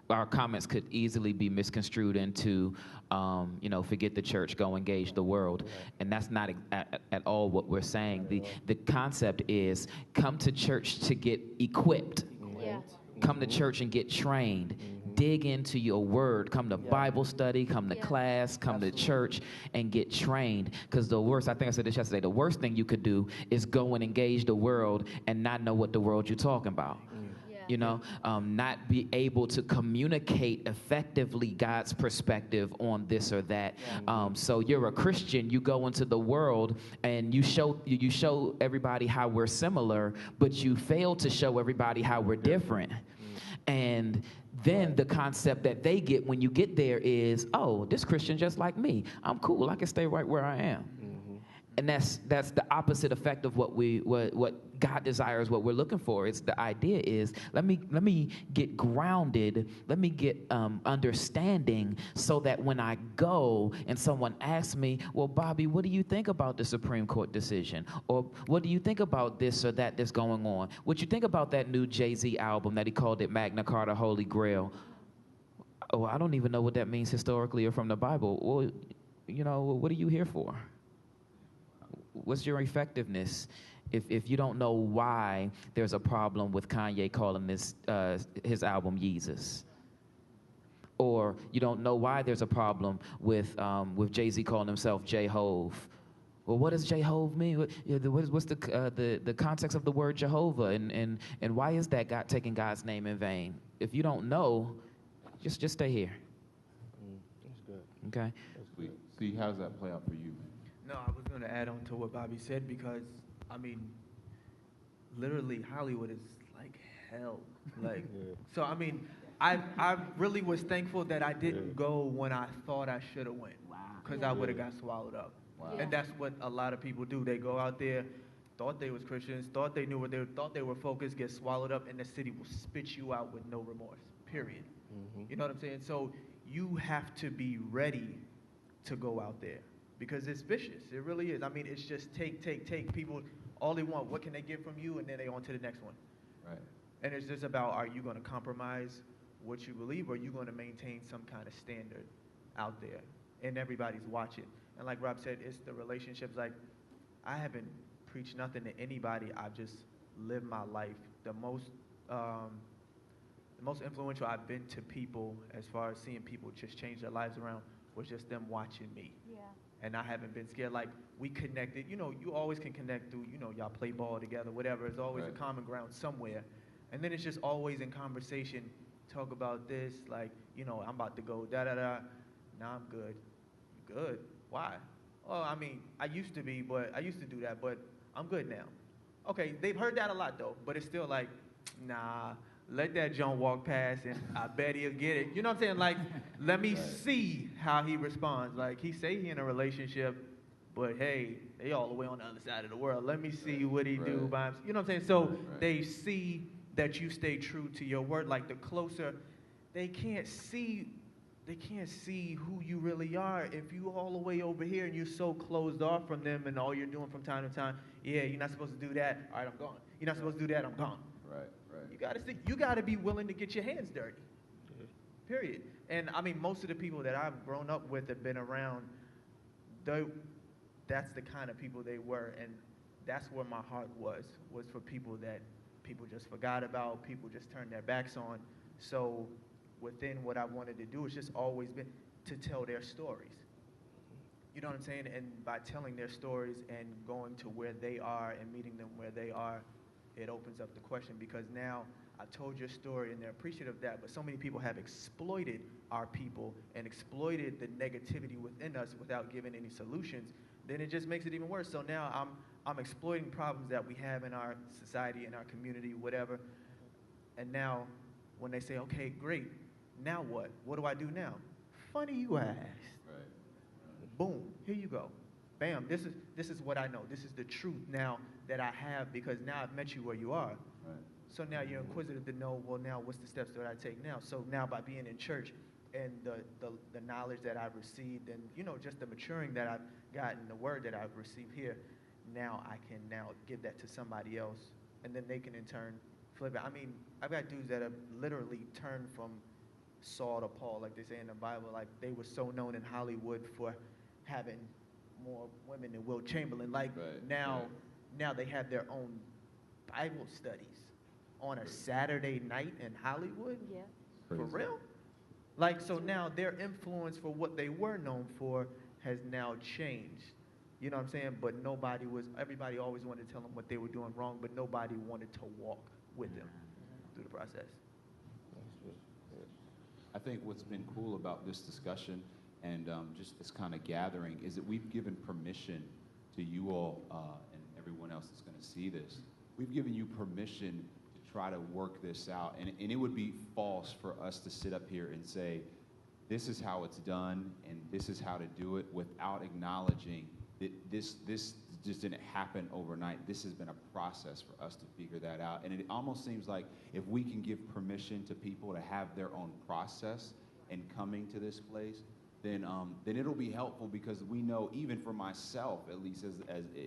our comments could easily be misconstrued into, forget the church, go engage the world. And that's not at all what we're saying. The concept is come to church to get equipped. Yeah. Come to church and get trained. Dig into your word. Come to Bible study, come to class, come to church, and get trained. Because I think I said this yesterday, the worst thing you could do is go and engage the world and not know what the world you're talking about. Not be able to communicate effectively God's perspective on this or that. So you're a Christian, you go into the world and you show everybody how we're similar, but you fail to show everybody how we're different. And then the concept that they get when you get there is, oh, this Christian just like me. I'm cool. I can stay right where I am. And that's the opposite effect of what God desires, what we're looking for. It's the idea is let me get grounded, let me get understanding, so that when I go and someone asks me, well, Bobby, what do you think about the Supreme Court decision? Or what do you think about this or that that's going on? What you think about that new Jay-Z album that he called it Magna Carta Holy Grail? Oh, I don't even know what that means historically or from the Bible. Well, what are you here for? What's your effectiveness if you don't know why there's a problem with Kanye calling this his album Yeezus? Or you don't know why there's a problem with Jay-Z calling himself J-Hove? Well, what does J-Hove mean? What's the context of the word Jehovah? And why is that God taking God's name in vain? If you don't know, just stay here. That's good. Okay? That's sweet. See, how does that play out for you? No, I was going to add on to what Bobby said, because, literally Hollywood is like hell. Like, so I mean, I really was thankful that I didn't go when I thought I should have went, because I would have got swallowed up. And that's what a lot of people do. They go out there, thought they was Christians, thought they knew what they thought they were focused, get swallowed up, and the city will spit you out with no remorse. Period. You know what I'm saying? So you have to be ready to go out there, because it's vicious. It really is. I mean, it's just take. People, all they want, what can they get from you? And then they on to the next one. Right. And it's just about, are you going to compromise what you believe, or are you going to maintain some kind of standard out there? And everybody's watching. And like Rob said, it's the relationships. Like, I haven't preached nothing to anybody. I've just lived my life. The most influential I've been to people, as far as seeing people just change their lives around, was just them watching me. Yeah. And I haven't been scared. Like, we connected. You know, you always can connect through, you know, y'all play ball together, whatever. There's always a common ground somewhere. And then it's just always in conversation, talk about this, like, you know, I'm about to go da-da-da. Nah, I'm good. You good? Why? Oh, I mean, I used to do that, but I'm good now. Okay, they've heard that a lot, though, but it's still like, nah, let that John walk past, and I bet he'll get it. You know what I'm saying? Like, let me see how he responds. Like, he say he in a relationship, but hey, they all the way on the other side of the world. Let me see what he do by himself. You know what I'm saying? So they see that you stay true to your word. Like, the closer, they can't see who you really are if you all the way over here and you're so closed off from them, and all you're doing from time to time, yeah, you're not supposed to do that. All right, I'm gone. You're not supposed to do that. I'm gone. Right. You gotta be willing to get your hands dirty. Period. And I mean, most of the people that I've grown up with have been around. That's the kind of people they were, and that's where my heart was for people that people just forgot about, people just turned their backs on. So within what I wanted to do, it's just always been to tell their stories. You know what I'm saying? And by telling their stories and going to where they are and meeting them where they are, it opens up the question, because now I told your story and they're appreciative of that, but so many people have exploited our people and exploited the negativity within us without giving any solutions. Then it just makes it even worse. So now I'm exploiting problems that we have in our society, in our community, whatever. And now when they say, okay, great, now what? What do I do now? Funny you asked. Right. Boom, here you go. Bam, this is what I know. This is the truth now that I have, because now I've met you where you are. Right. So now you're inquisitive to know, well, now what's the steps that I take now? So now by being in church and the knowledge that I've received, and, you know, just the maturing that I've gotten, the word that I've received here, now I can now give that to somebody else, and then they can in turn flip it. I mean, I've got dudes that have literally turned from Saul to Paul, like they say in the Bible. Like, they were so known in Hollywood for having more women than Will Chamberlain. Like, now they have their own Bible studies on a Saturday night in Hollywood. Yeah. For real? Like, so now their influence for what they were known for has now changed. You know what I'm saying? But everybody always wanted to tell them what they were doing wrong, but nobody wanted to walk with them through the process. I think what's been cool about this discussion and just this kind of gathering is that we've given permission to you all and everyone else that's going to see this. We've given you permission to try to work this out. And it would be false for us to sit up here and say, this is how it's done and this is how to do it, without acknowledging that this just didn't happen overnight. This has been a process for us to figure that out. And it almost seems like if we can give permission to people to have their own process in coming to this place, then it'll be helpful, because we know, even for myself, at least as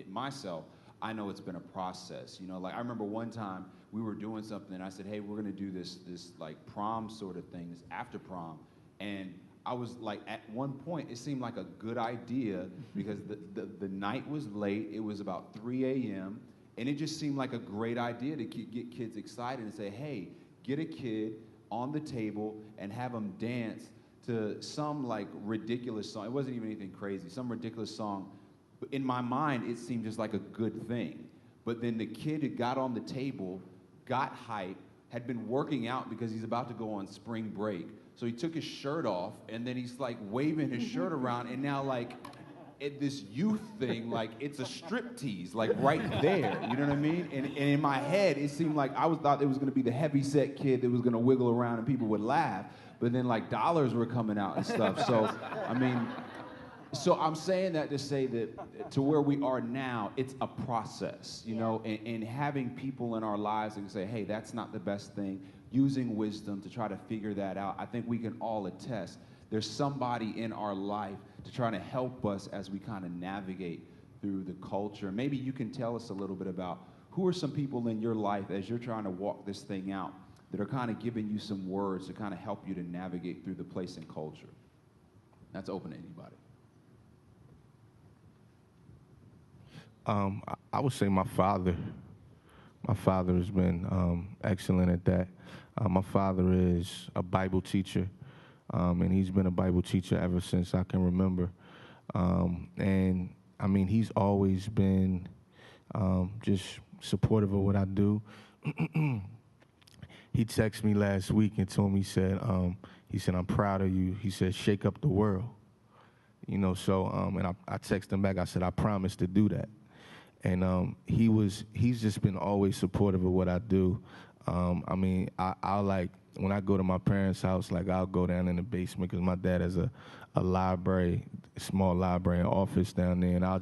myself, I know it's been a process. You know, like I remember one time we were doing something and I said, hey, we're gonna do this like prom sort of thing, this after prom. And I was like, at one point, it seemed like a good idea, because the night was late. It was about 3 a.m. And it just seemed like a great idea to get kids excited and say, hey, get a kid on the table and have them dance to some like ridiculous song. It wasn't even anything crazy, some ridiculous song. But in my mind, it seemed just like a good thing. But then the kid who got on the table, got hype, had been working out because he's about to go on spring break. So he took his shirt off, and then he's like waving his shirt around, and now like at this youth thing like it's a striptease, like right there. You know what I mean? And in my head, it seemed like thought it was going to be the heavy-set kid that was going to wiggle around and people would laugh. But then like dollars were coming out and stuff. So, I mean, so I'm saying that to say that to where we are now, it's a process, you know, and having people in our lives that can say, hey, that's not the best thing, using wisdom to try to figure that out. I think we can all attest there's somebody in our life to try to help us as we kind of navigate through the culture. Maybe you can tell us a little bit about who are some people in your life as you're trying to walk this thing out that are kind of giving you some words to kind of help you to navigate through the place and culture. That's open to anybody. I would say my father. My father has been excellent at that. My father is a Bible teacher. And he's been a Bible teacher ever since I can remember. And, I mean, he's always been just supportive of what I do. He texted me last week and told me, he said, I'm proud of you. He said, shake up the world. You know, so, and I texted him back. I said, I promise to do that. And he's just been always supportive of what I do. I mean, I'll like, when I go to my parents' house, like I'll go down in the basement because my dad has a library, a small library and office down there, and I'll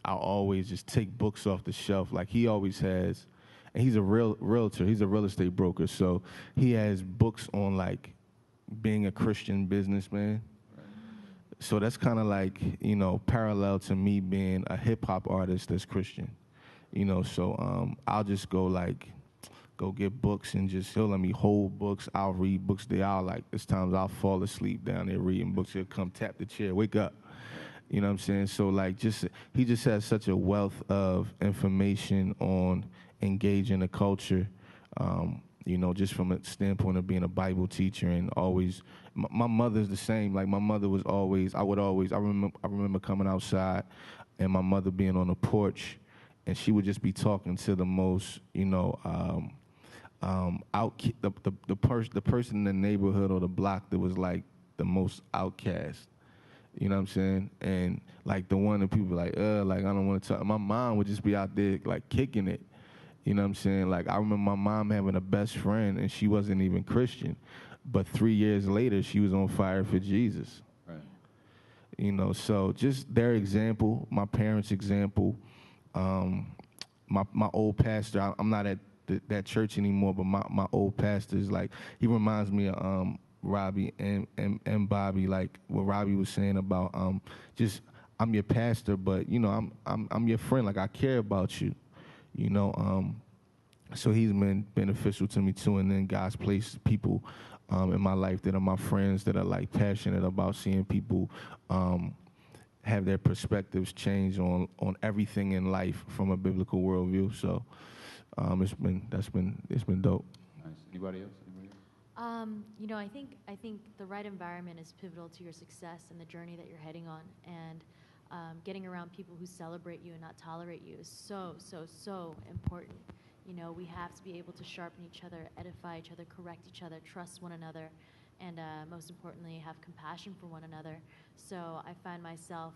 always just take books off the shelf. Like he always has, and he's a realtor, he's a real estate broker, so he has books on like being a Christian businessman. So that's kind of like, you know, parallel to me being a hip hop artist that's Christian, you know. So I'll just go get books and he'll let me hold books. I'll read books. There's times I'll fall asleep down there reading books. He'll come tap the chair, wake up. You know what I'm saying? So like he just has such a wealth of information on engaging the culture, you know, just from a standpoint of being a Bible teacher and always, my mother's the same. Like my mother was always, I remember coming outside and my mother being on the porch and she would just be talking to the most, you know, the person in the neighborhood or the block that was like the most outcast, you know what I'm saying? And like the one that people like, like I don't want to talk. My mom would just be out there like kicking it, you know what I'm saying? Like I remember my mom having a best friend and she wasn't even Christian, but 3 years later she was on fire for Jesus. Right. You know, so just their example, my parents' example, my old pastor. I'm not at that church anymore, but my old pastor is like, he reminds me of Robbie and Bobby, like what Robbie was saying about just I'm your pastor, but you know I'm your friend, like I care about you, you know. So he's been beneficial to me too, and then God's placed people in my life that are my friends that are like passionate about seeing people have their perspectives change on everything in life from a biblical worldview. So. It's been dope. Nice. Anybody else? You know, I think the right environment is pivotal to your success and the journey that you're heading on. And getting around people who celebrate you and not tolerate you is so important. You know, we have to be able to sharpen each other, edify each other, correct each other, trust one another, and most importantly, have compassion for one another. So I find myself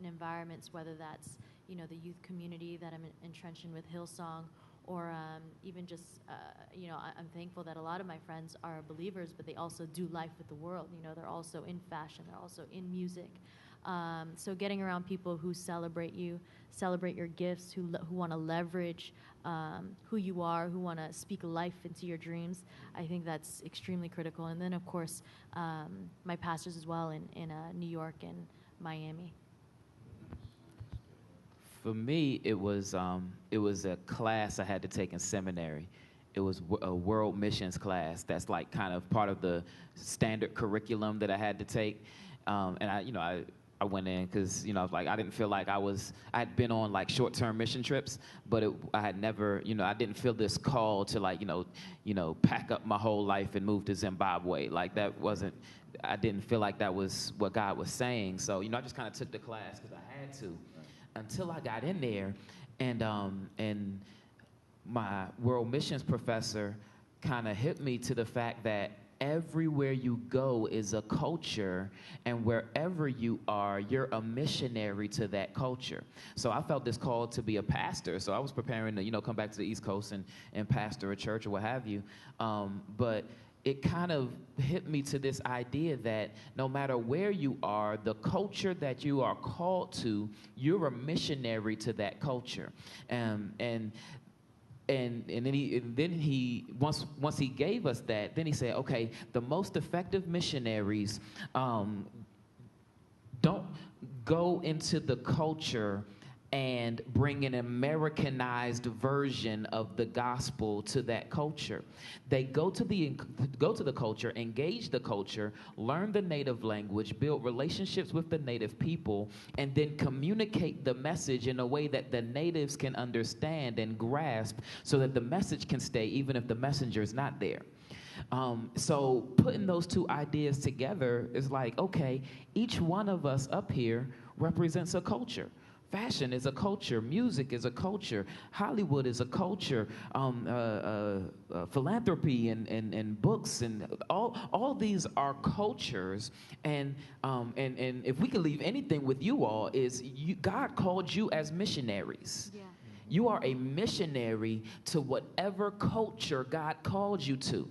in environments, whether that's, you know, the youth community that I'm entrenched in with Hillsong, or even just, you know, I'm thankful that a lot of my friends are believers, but they also do life with the world. You know, they're also in fashion, they're also in music. So getting around people who celebrate you, celebrate your gifts, who want to leverage who you are, who want to speak life into your dreams, I think that's extremely critical. And then, of course, my pastors as well in New York and Miami. For me, it was a class I had to take in seminary. It was a world missions class. That's like kind of part of the standard curriculum that I had to take. And I went in because, you know, like I didn't feel like I had been on like short-term mission trips, but I had never, you know, I didn't feel this call to like, you know, pack up my whole life and move to Zimbabwe. Like I didn't feel like that was what God was saying. So, you know, I just kind of took the class because I had to. Until I got in there, and my world missions professor kind of hit me to the fact that everywhere you go is a culture, and wherever you are, you're a missionary to that culture. So I felt this call to be a pastor. So I was preparing to, come back to the East Coast and pastor a church or what have you. But it kind of hit me to this idea that no matter where you are, the culture that you are called to, you're a missionary to that culture. And then he once he gave us that, then he said, okay, the most effective missionaries don't go into the culture and bring an Americanized version of the gospel to that culture. They go to the culture, engage the culture, learn the native language, build relationships with the native people, and then communicate the message in a way that the natives can understand and grasp so that the message can stay even if the messenger is not there. So putting those two ideas together is like, okay, each one of us up here represents a culture. Fashion is a culture. Music is a culture. Hollywood is a culture. Philanthropy and books and all these are cultures. And if we can leave anything with you all is God called you as missionaries. Yeah. You are a missionary to whatever culture God called you to.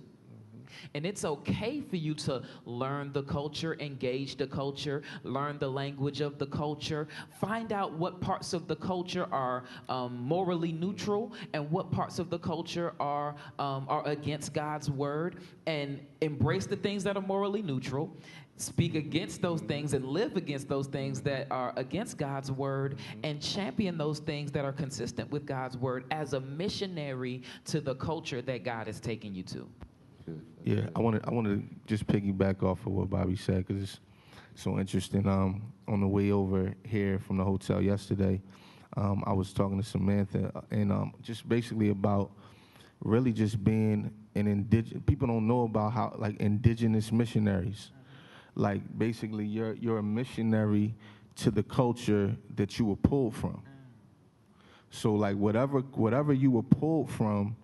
And it's okay for you to learn the culture, engage the culture, learn the language of the culture, find out what parts of the culture are morally neutral and what parts of the culture are against God's word, and embrace the things that are morally neutral, speak against those things and live against those things that are against God's word, and champion those things that are consistent with God's word as a missionary to the culture that God is taking you to. Yeah, I want to just piggyback off of what Bobby said, because it's so interesting. On the way over here from the hotel yesterday, I was talking to Samantha, and just basically about really just being an indigenous. People don't know about how, like, indigenous missionaries. Like, basically, you're a missionary to the culture that you were pulled from. So, like, whatever you were pulled from,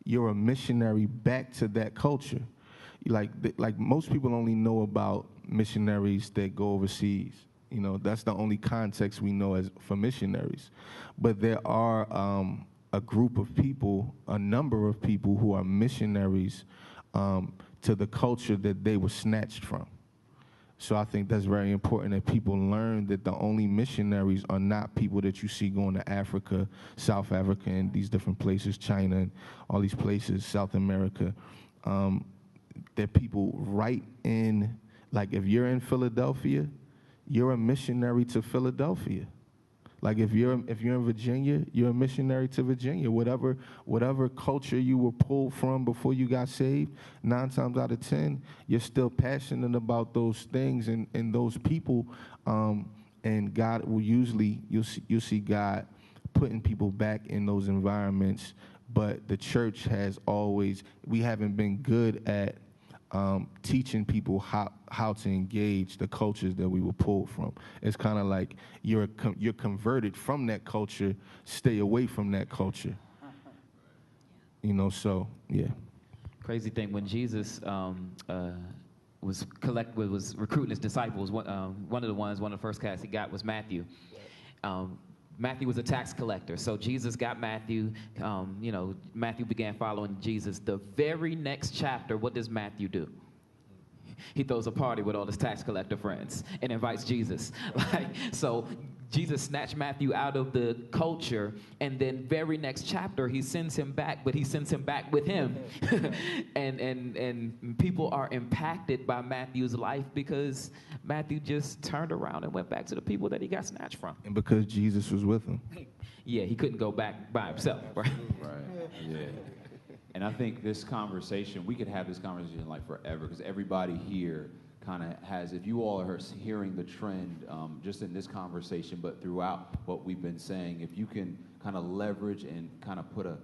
you're a missionary back to that culture. Like most people only know about missionaries that go overseas. That's the only context we know as for missionaries. But there are a group of people, a number of people who are missionaries to the culture that they were snatched from. So I think that's very important that people learn that the only missionaries are not people that you see going to Africa, South Africa, and these different places, China, and all these places, South America. They're people right in, like, if you're in Philadelphia, you're a missionary to Philadelphia. Like, if you're in Virginia, you're a missionary to Virginia. Whatever culture you were pulled from before you got saved, 9 times out of 10, you're still passionate about those things and those people. And God will usually, you'll see God putting people back in those environments. But the church has always, we haven't been good at teaching people how to engage the cultures that we were pulled from. It's kind of like you're converted from that culture, stay away from that culture. So, yeah. Crazy thing, when Jesus was recruiting his disciples, one of the first cats he got was Matthew. Matthew was a tax collector, so Jesus got Matthew. Matthew began following Jesus. The very next chapter, what does Matthew do? He throws a party with all his tax collector friends and invites Jesus. So Jesus snatched Matthew out of the culture, and then very next chapter he sends him back, but he sends him back with him. and people are impacted by Matthew's life because Matthew just turned around and went back to the people that he got snatched from. And because Jesus was with him. Yeah, he couldn't go back by himself, right? Right, yeah. And I think this conversation, we could have this conversation like forever, because everybody here kind of has, if you all are hearing the trend just in this conversation, but throughout what we've been saying, if you can kind of leverage and kind of put an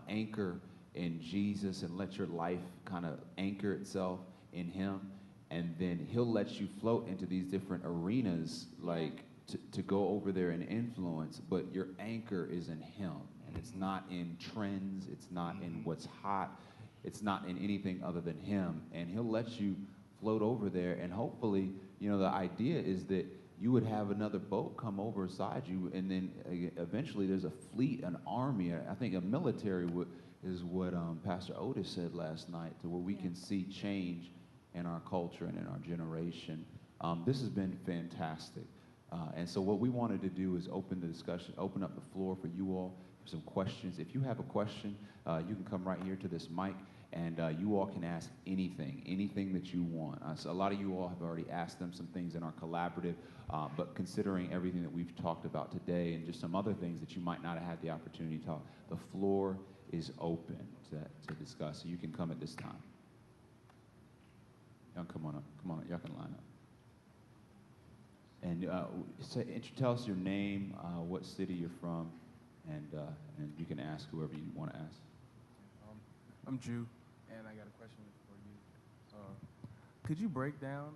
anchor in Jesus and let your life kind of anchor itself in him, and then he'll let you float into these different arenas, like to go over there and influence, but your anchor is in him. And it's not in trends, it's not in what's hot. it's not in anything other than him. And he'll let you float over there, and hopefully, you know, the idea is that you would have another boat come over beside you, and then eventually there's a fleet, an army, I think a military is what Pastor Otis said last night, to where we can see change in our culture and in our generation. This has been fantastic. And so what we wanted to do is open the discussion, open up the floor for you all for some questions. If you have a question, you can come right here to this mic, and you all can ask anything that you want. So a lot of you all have already asked them some things in our collaborative, but considering everything that we've talked about today and just some other things that you might not have had the opportunity to talk, the floor is open to discuss. So you can come at this time. Y'all come on up, y'all can line up. And tell us your name, what city you're from, and you can ask whoever you want to ask. I'm Drew, and I got a question for you. Could you break down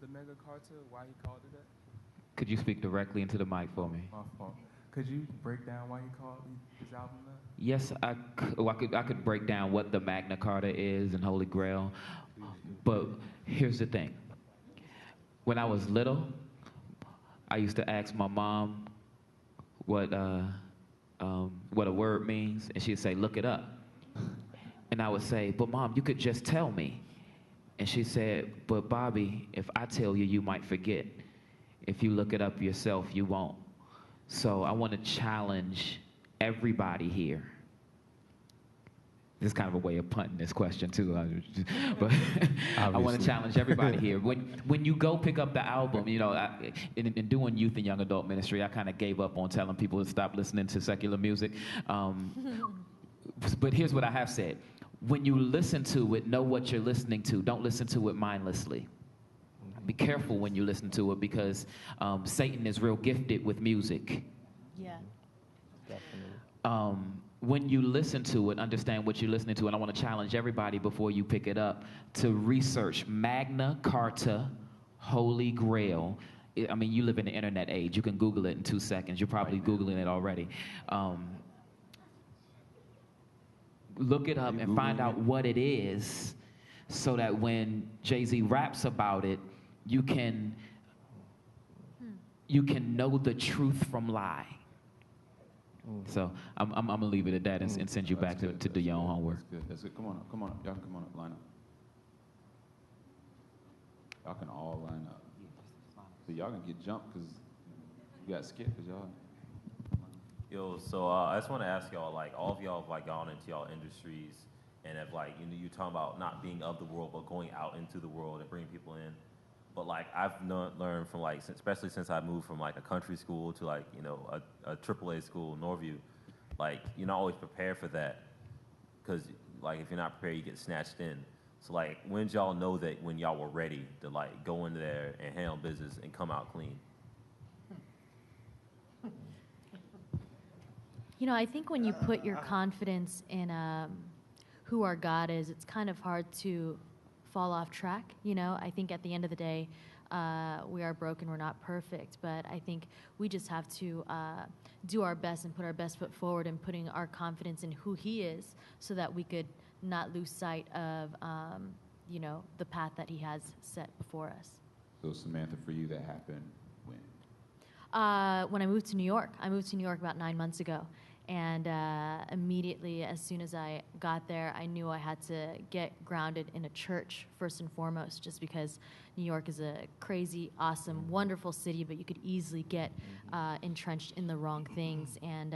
the mega cartel, why he called it that? Could you speak directly into the mic for me? My fault. Could you break down why he called his album that? Yes, I could break down what the Magna Carta is and Holy Grail, but here's the thing. When I was little, I used to ask my mom what a word means, and she'd say, "Look it up." And I would say, "But Mom, you could just tell me." And she said, "But Bobby, if I tell you, you might forget. If you look it up yourself, you won't." So I want to challenge everybody here. This is kind of a way of punting this question too, but I want to challenge everybody here. When you go pick up the album, you know, in doing youth and young adult ministry, I kind of gave up on telling people to stop listening to secular music. But here's what I have said. When you listen to it, know what you're listening to. Don't listen to it mindlessly. Be careful when you listen to it, because Satan is real gifted with music. Yeah. Definitely. When you listen to it, understand what you're listening to. And I want to challenge everybody before you pick it up to research Magna Carta, Holy Grail. I mean, you live in the internet age. You can Google it in 2 seconds. You're probably Googling it already. Look it up and find out what it is, so that when Jay-Z raps about it, you can know the truth from lie. So I'm gonna leave it at that and send you back to do your own homework. That's good. Come on up. Y'all can come on up. Line up. Y'all can all line up. So y'all can get jumped because you got skipped because y'all. Yo, so I just want to ask y'all, like, all of y'all have like gone into y'all industries and have, like, you know, you're talking about not being of the world but going out into the world and bringing people in. But like I've learned from, like, especially since I moved from like a country school to, like, you know, a AAA school, Norview, like, you're not always prepared for that, because like if you're not prepared, you get snatched in. So like, when did y'all know that when y'all were ready to like go in there and handle business and come out clean? You know, I think when you put your confidence in who our God is, it's kind of hard to fall off track. You know, I think at the end of the day, we are broken, we're not perfect, but I think we just have to do our best and put our best foot forward in putting our confidence in who He is, so that we could not lose sight of, you know, the path that He has set before us. So Samantha, for you, that happened when? When I moved to New York. I moved to New York about 9 months ago. And immediately, as soon as I got there, I knew I had to get grounded in a church first and foremost, just because New York is a crazy, awesome, wonderful city, but you could easily get entrenched in the wrong things. And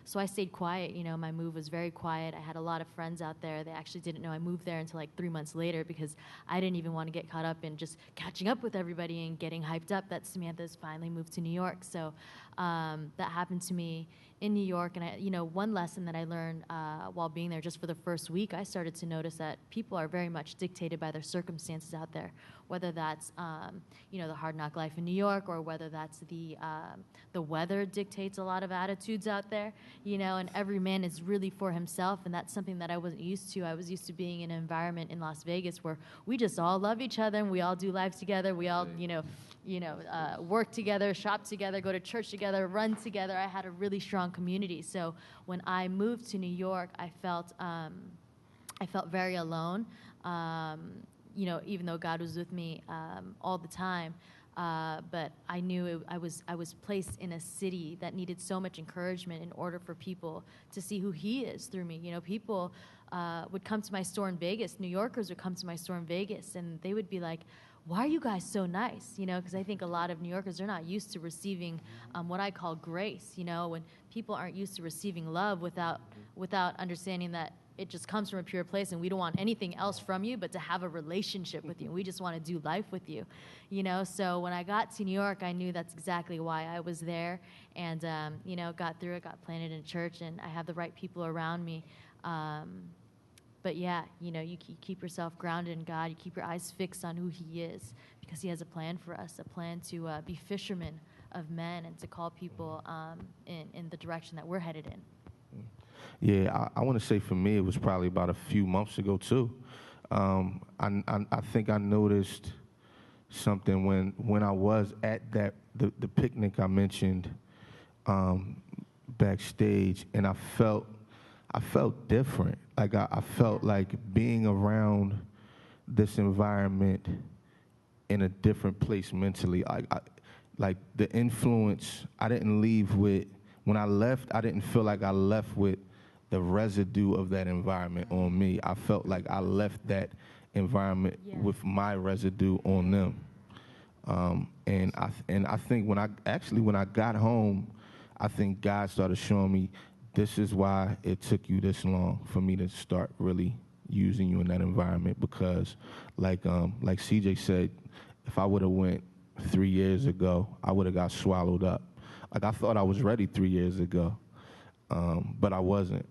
so I stayed quiet. You know, my move was very quiet. I had a lot of friends out there. They actually didn't know I moved there until like 3 months later, because I didn't even want to get caught up in just catching up with everybody and getting hyped up that Samantha's finally moved to New York. So that happened to me in New York. And you know, one lesson that I learned while being there, just for the first week, I started to notice that people are very much dictated by their circumstances out there, whether that's you know, the hard knock life in New York, or whether that's the weather dictates a lot of attitudes out there, you know, and every man is really for himself, and that's something that I wasn't used to. I was used to being in an environment in Las Vegas where we just all love each other and we all do life together. We all, work together, shop together, go to church together, run together. I had a really strong community. So when I moved to New York, I felt I felt very alone, even though God was with me all the time. But I knew I was placed in a city that needed so much encouragement in order for people to see who He is through me. People would come to my store in Vegas. New Yorkers would come to my store in Vegas, and they would be like, "Why are you guys so nice?" Because I think a lot of New Yorkers, they're not used to receiving what I call grace. When people aren't used to receiving love without understanding that it just comes from a pure place, and we don't want anything else from you but to have a relationship with you. We just want to do life with you, So when I got to New York, I knew that's exactly why I was there, and got through it, got planted in a church, and I have the right people around me. But yeah, you keep yourself grounded in God. You keep your eyes fixed on who He is, because He has a plan for us, a plan to be fishermen of men and to call people in the direction that we're headed in. Yeah, I want to say for me, it was probably about a few months ago too. I think I noticed something when I was at the picnic I mentioned backstage, and I felt different. Like I felt like being around this environment in a different place mentally. Like the influence, I didn't leave with, when I left, I didn't feel like I left with the residue of that environment on me. I felt like I left that environment with my residue on them. And I think when I got home, I think God started showing me, this is why it took you this long for me to start really using you in that environment. Because like CJ said, if I would have went 3 years ago, I would have got swallowed up. Like I thought I was ready 3 years ago, but I wasn't.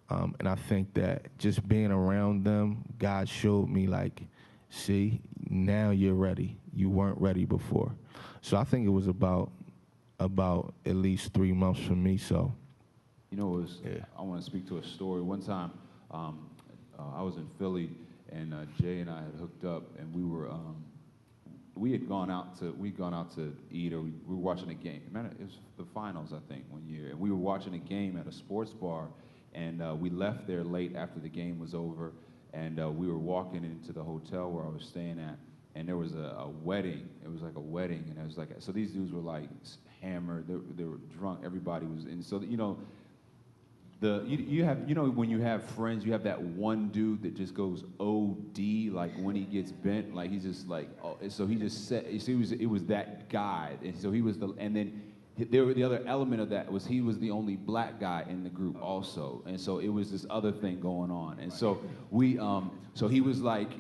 And I think that just being around them, God showed me like, see, now you're ready. You weren't ready before. So I think it was about at least 3 months for me. So. I want to speak to a story. One time, I was in Philly, and Jay and I had hooked up, and we had gone out to eat, or we were watching a game. Man, it was the finals, I think, one year, and we were watching a game at a sports bar, and we left there late after the game was over, and we were walking into the hotel where I was staying at, and there was a wedding. It was like a wedding, and it was like, so these dudes were like hammered, they were drunk, everybody was, and so you have when you have friends, you have that one dude that just goes OD, like when he gets bent, like he's just like, oh, so he just said, it was that guy, and so he was and then the other element of that was he was the only black guy in the group also, and so it was this other thing going on, and so so he was like,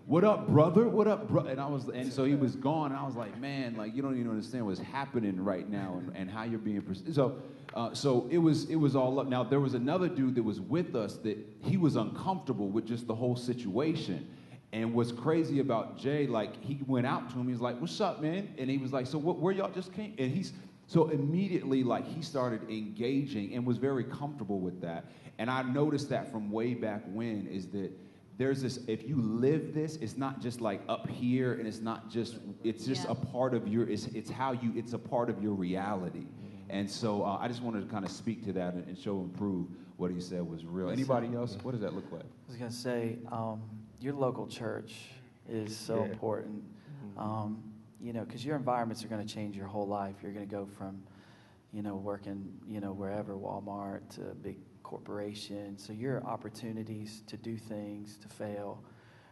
what up, brother? What up, bro? And so he was gone, and I was like, man, like you don't even understand what's happening right now and how you're being perceived. So it was all up. Now there was another dude that was with us that he was uncomfortable with just the whole situation. And what's crazy about Jay, like he went out to him, he was like, "What's up, man?" And he was like, "So where y'all just came?" And so immediately like he started engaging and was very comfortable with that. And I noticed that from way back when is that there's this, if you live this, it's not just like up here, and it's just a part of your, it's a part of your reality. And so I just wanted to kind of speak to that and show and prove what he said was real. Anybody else? What does that look like? I was going to say, your local church is so important, because your environments are going to change your whole life. You're going to go from, working, wherever, Walmart to a big corporation. So your opportunities to do things, to fail,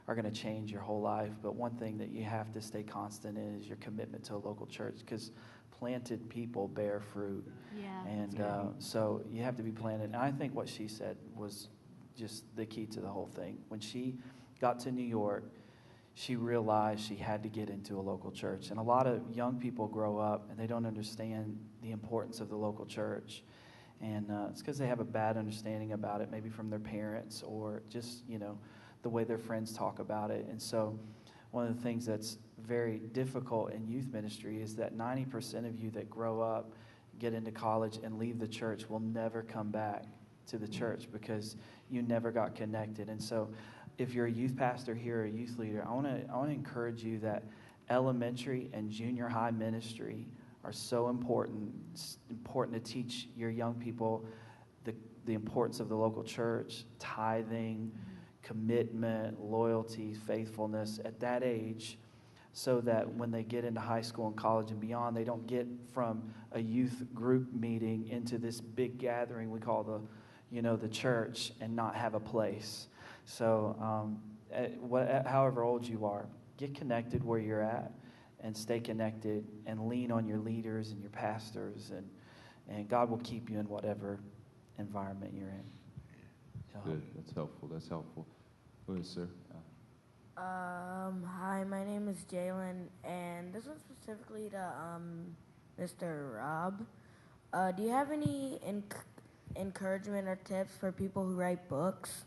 are going to change your whole life. But one thing that you have to stay constant in is your commitment to a local church, because planted people bear fruit. Yeah. And so you have to be planted. And I think what she said was just the key to the whole thing. When she got to New York, she realized she had to get into a local church. And a lot of young people grow up and they don't understand the importance of the local church. And it's because they have a bad understanding about it, maybe from their parents or just, the way their friends talk about it. And so one of the things that's very difficult in youth ministry is that 90% of you that grow up, get into college, and leave the church will never come back to the church because you never got connected. And so if you're a youth pastor here or a youth leader, I want to encourage you that elementary and junior high ministry are so important. It's important to teach your young people the importance of the local church, tithing, commitment, loyalty, faithfulness at that age, so that when they get into high school and college and beyond, they don't get from a youth group meeting into this big gathering we call the church and not have a place. So however old you are, get connected where you're at and stay connected and lean on your leaders and your pastors, and God will keep you in whatever environment you're in. Good. That's helpful. That's helpful. Go ahead, sir. Hi, my name is Jalen, and this one's specifically to Mr. Rob. Do you have any encouragement or tips for people who write books?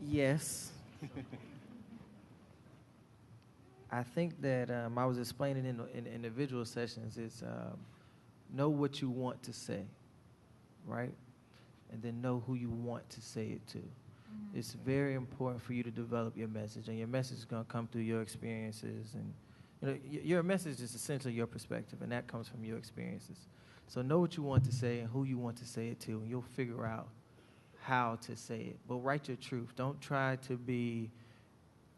Yes. I think that I was explaining in individual sessions is know what you want to say, right? And then know who you want to say it to. Mm-hmm. It's very important for you to develop your message, and your message is going to come through your experiences. And your message is essentially your perspective, and that comes from your experiences. So know what you want to say and who you want to say it to, and you'll figure out how to say it. But write your truth. Don't try to be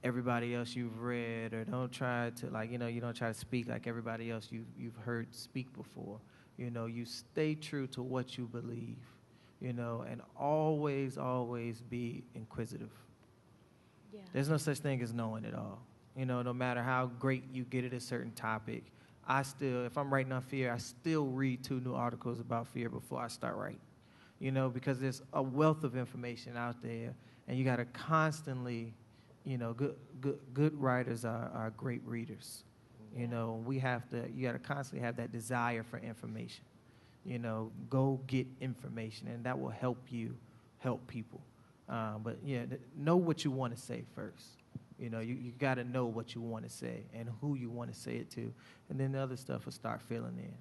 everybody else you've read, or don't try to you don't try to speak like everybody else you've heard speak before. You stay true to what you believe, and always be inquisitive. Yeah. There's no such thing as knowing it all. No matter how great you get at a certain topic, if I'm writing on fear, I still read 2 new articles about fear before I start writing. Because there's a wealth of information out there, and you got to constantly, good writers are great readers. You got to constantly have that desire for information. Go get information, and that will help you help people. But know what you want to say first. You got to know what you want to say and who you want to say it to, and then the other stuff will start filling in.